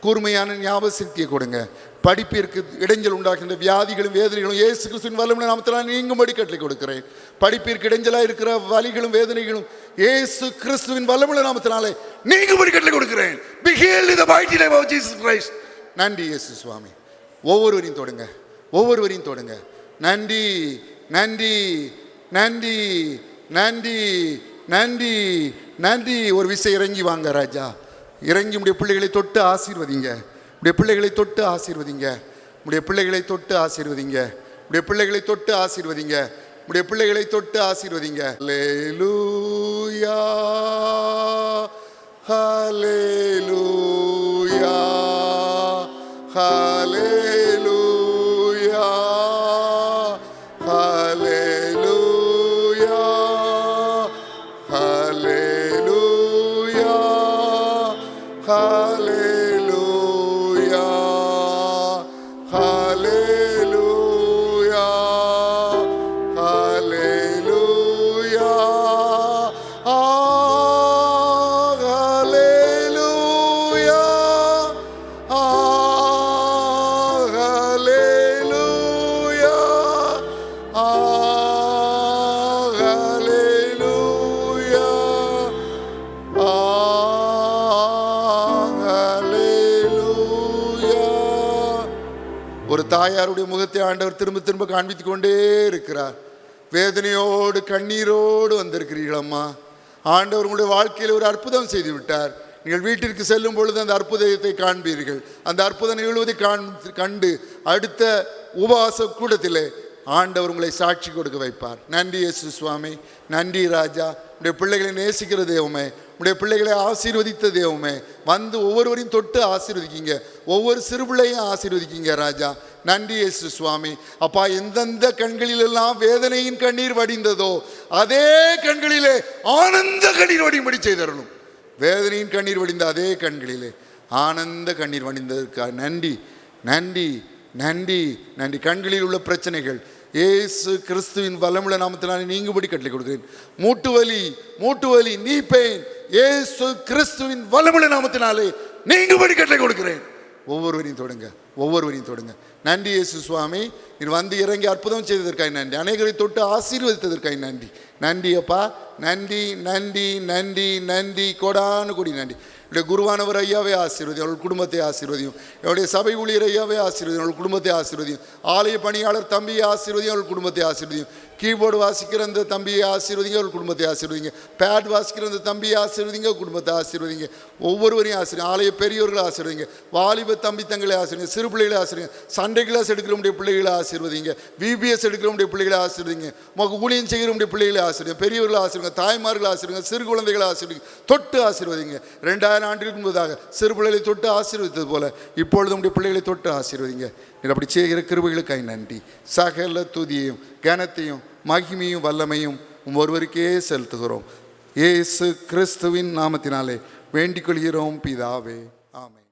S2: கூர்மையான ஞாபக சக்தியை கொடுங்க. படிப்பிற்கு இடைஞ்சல் உண்டாகின்ற வியாதிகளும் வேதனைகளும் இயேசு கிறிஸ்துவின் வல்லமையுள்ள நாமத்தினால் நீங்கும்படி கட்டளை கொடுக்கிறேன். படிப்பிற்கு இடைஞ்சலாக இருக்கிற வலிகளும் வேதனைகளும் இயேசு கிறிஸ்துவின் வல்லமையுள்ள நாமத்தினாலே நீங்கும்படி கட்டளை கொடுக்கிறேன். Be healed in the mighty name of Jesus Christ. நன்றி இயேசு சுவாமி. ஒவ்வொருவரையும் தொடுங்க, ஒவ்வொருவரையும் தொடுங்க. நன்றி, நன்றி, நன்றி, நன்றி, நன்றி, நன்றி. ஒரு விஷயம் இறங்கி வாங்க ராஜா, இறங்கி உடைய பிள்ளைகளை தொட்டு ஆசீர்வதிங்க, உடைய பிள்ளைகளை தொட்டு ஆசீர்வதிங்க, உடைய பிள்ளைகளை தொட்டு ஆசீர்வதிங்க, உடைய பிள்ளைகளை தொட்டு ஆசீர்வதிங்க, உடைய பிள்ளைகளை தொட்டு ஆசீர்வதிங்க. ஹல்லேலூயா, ஹல்லேலூயா, ஹல்லேலூயா, ஹல்லேலூயா, ஹல்லேலூயா, ஹல்லேலூயா, ஹல்லேலூயா, ஹல்லேலூயா. ஒரு தாயாருடைய முகத்தை ஆண்டவர் திரும்ப திரும்ப காண்பித்து கொண்டே இருக்கிறார். வேதனையோடு கண்ணீரோடு வந்திருக்கிறீர்களம்மா. ஆண்டவர் உங்களுடைய வாழ்க்கையில் ஒரு அற்புதம் செய்து விட்டார். நீங்கள் வீட்டிற்கு செல்லும் பொழுது அந்த அற்புதத்தை காண்பீர்கள். அந்த அற்புதம் நிகழ்வதை கண்டு அடுத்த உபவாச கூட்டத்திலே ஆண்டவர் உங்களை சாட்சி கொடுக்க வைப்பார். நன்றி இயேசு சுவாமி, நன்றி ராஜா. உடைய பிள்ளைகளை நேசிக்கிற தெய்வமே, உடைய பிள்ளைகளை ஆசீர்வதித்த தெய்வமே, வந்து ஒவ்வொருவரையும் தொட்டு ஆசீர்வதிக்கிங்க, ஒவ்வொரு சிறுபிள்ளையும் ஆசீர்வதிக்கிங்க ராஜா. நன்றி இயேசு சுவாமி. அப்பா, எந்தெந்த கண்களிலெல்லாம் வேதனையின் கண்ணீர் வடிந்ததோ அதே கண்களிலே ஆனந்த கண்ணீர் வடியும்படி செய்தரணும். வேதனையின் கண்ணீர் வடிந்த அதே கண்களிலே ஆனந்த கண்ணீர் வடிந்ததற்காக நன்றி, நன்றி, நன்றி, நன்றி. கண்களில் உள்ள பிரச்சனைகள் இயேசு கிறிஸ்துவின் வல்லமுள்ள நாமத்தினாலே நீங்கும்படி கட்டளை கொடுக்கிறேன். மூட்டு வலி, நீ பெயின் இயேசு கிறிஸ்துவின் வல்லமுள்ள நாமத்தினாலே நீங்கும்படி கட்டளை கொடுக்கிறேன். ஒவ்வொருவரையும் தொடுங்க, ஒவ்வொருவரையும் தொடுங்க. நன்றி இயேசு சுவாமி. நீ வந்து இறங்கி அற்புதம் செய்ததற்காக நன்றி. அநேகரை தொட்டு ஆசீர்வதித்ததற்காக நன்றி. நன்றி அப்பா, நன்றி, நன்றி, நன்றி, நன்றி, கோடானு கோடி நன்றி. என்னுடைய குருவானவர் ஐயாவே ஆசீர்வதியும், அவர்கள் குடும்பத்தை ஆசீர்வதியும். என்னுடைய சபை ஊழியர் ஐயாவே ஆசீர்வதியும், அவர்கள் குடும்பத்தை ஆசீர்வதியும். ஆலய பணியாளர் தம்பியை ஆசீர்வதியும், அவர்கள் குடும்பத்தை ஆசீர்வதியும். கீபோர்டு வாசிக்கிற அந்த தம்பியை ஆசீர்வதிங்க, அவர்கள் குடும்பத்தை ஆசீர்வதிங்க. பேட் வாசிக்கிற அந்த தம்பியை ஆசீர்வதிங்க, குடும்பத்தை ஆசீர்வதிங்க. ஒவ்வொருவரையும் ஆசீர்வதிங்க. ஆலய பெரியோர்களை ஆசீர்வதிங்க, வாலிப தம்பி தங்களை ஆசீர்வதிங்க, சிறு பிள்ளைகளை ஆசீர்வதிங்க, சண்டே கிளாஸ் எடுக்கிறவங்களுடைய பிள்ளைகளை ஆசீர்வதிங்க, VBS எடுக்கிறவங்களுடைய பிள்ளைகளை ஆசீர்வதிங்க, உமக்கு ஊழியம் செய்கிறவங்களுடைய பிள்ளைகளை ஆசீர்வதிங்க, பெரியவர்களை ஆசீர்வதிங்க, தாய்மார்களை ஆசீர்வதிங்க, சிறு குழந்தைகளை ஆசீர்வதிங்க, தொட்டு ஆசீர்வதிங்க. 2000 ஆண்டுகளுக்கு முன்பதாக சிறு பிள்ளைகளை தொட்டு ஆசீர்வதித்தது போல இப்பொழுது உடைய பிள்ளைகளை தொட்டு ஆசீர்வதிங்க. நீர் அப்படி செய்கிற கிருபைகளுக்காய் நன்றி. சகல துதியையும் கனத்தையும் மகிமையும் வல்லமையும் ஒருவருக்கே செலுத்துகிறோம். இயேசு கிறிஸ்துவின் நாமத்தினாலே வேண்டிக் கொள்கிறோம் பிதாவே, ஆமென்.